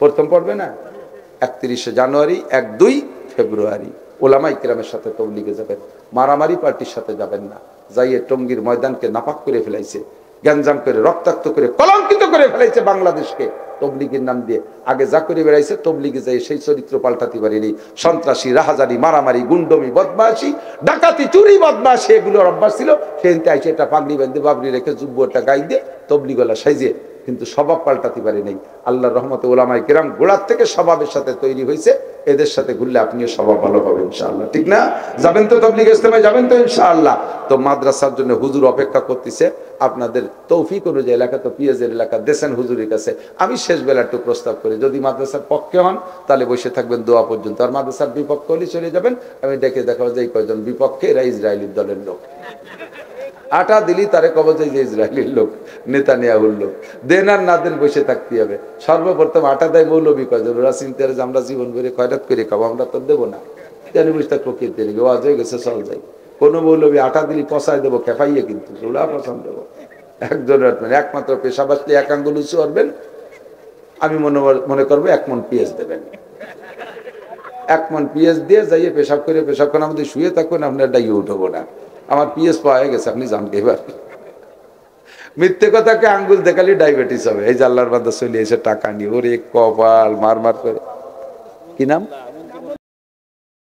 প্রথম পর্বে না? 31 জানুয়ারি, 1-2 ফেব্রুয়ারি ওলামা ইকরামের সাথে তবলিগে যাবেন, মারামারি পার্টির সাথে যাবেন না। যাইয়ে টঙ্গীর ময়দানকে নাপাক করে ফেলাইছে, গ্যাঞ্জাম করে, রক্তাক্ত করে, কলঙ্কিত করে ফেলাইছে বাংলাদেশকে তবলিগের নাম দিয়ে। আগে যা করে বেড়াইছে তবলিগে যাই সেই চরিত্র পাল্টাতে পারেনি। সন্ত্রাসী, রাহাজারি, মারামারি, গুন্ডমি, বদমাশি, ডাকাতি, চুরি, বদমাশি এগুলোর অভ্যাস ছিল। সেদিনতে আইসে একটা পাগড়ি বেঁধে, বাবরি রেখে, যুব্বটা গাই দিয়ে তবলিগলা সাইজে, কিন্তু স্বভাব পাল্টাতে পারে নাই। আল্লাহর রহমতে ওলামায়ে কেরাম গোড়ার থেকে স্বভাবের সাথে তৈরি হয়েছে। এদের সাথে ঘুরলে আপনিও স্বভাব ভালো পাবেন ইনশাআল্লাহ, ঠিক না? যাবেন তো তবলিগ ইজতেমায়, যাবেন তো ইনশাআল্লাহ? তো মাদ্রাসার জন্য হুজুর অপেক্ষা করতেছে। আপনাদের তৌফিক অনুযায়ী এলাকা তো পিএজের এলাকা, দেশেন হুজুরের কাছে আমি শেষ বেলা একটু প্রস্তাব করি, যদি মাদ্রাসার পক্ষে হন তাহলে বসে থাকবেন দোয়া পর্যন্ত, আর মাদ্রাসার বিপক্ষে হলে চলে যাবেন। আমি দেখে দেখাবো যে এই কয়জন বিপক্ষে, এরা ইসরায়েলের দলের লোক। আটা দিলি তারে কব যে ইসরায়েলের লোক, নেতানিয়াহুর লোক। দেন আর না দেন বসে থাকতে হবে। সর্বপ্রথম আটা দেয় মৌলবী কয়জন, ওরা চিন্তা যে আমরা জীবন ভরে খয়রাত করে খাবো, আমরা তো দেবো না, জানি বুঝতে প্রকৃতি দিয়ে নেবে, ওয়াজ হয়ে গেছে চল যাই। কোন মৌলবী আটা দিলি পচাই দেবো, খেপাইয়ে, কিন্তু ওরা পছন্দ দেবো। একজনের একমাত্র পেশা বাঁচলে এক আঙ্গুল উঁচু করবেন, আমি মনে করবো 1 মণ পিএস দেবেন। 1 মণ পিএস দিয়ে যাইয়ে পেশাব করে, পেশাব করে আমাদের শুয়ে থাকুন, আপনার ডাইয়ে উঠবো না, আমার পিএস পাওয়া গেছে, আপনি জান এবার। মিথ্যে কথাকে আঙ্গুল দেখালে ডায়াবেটিস হবে। এই যে আল্লাহর বান্দা চলে এসে টাকা নিয়ে, ওরে কপাল মার মার করে, কি নাম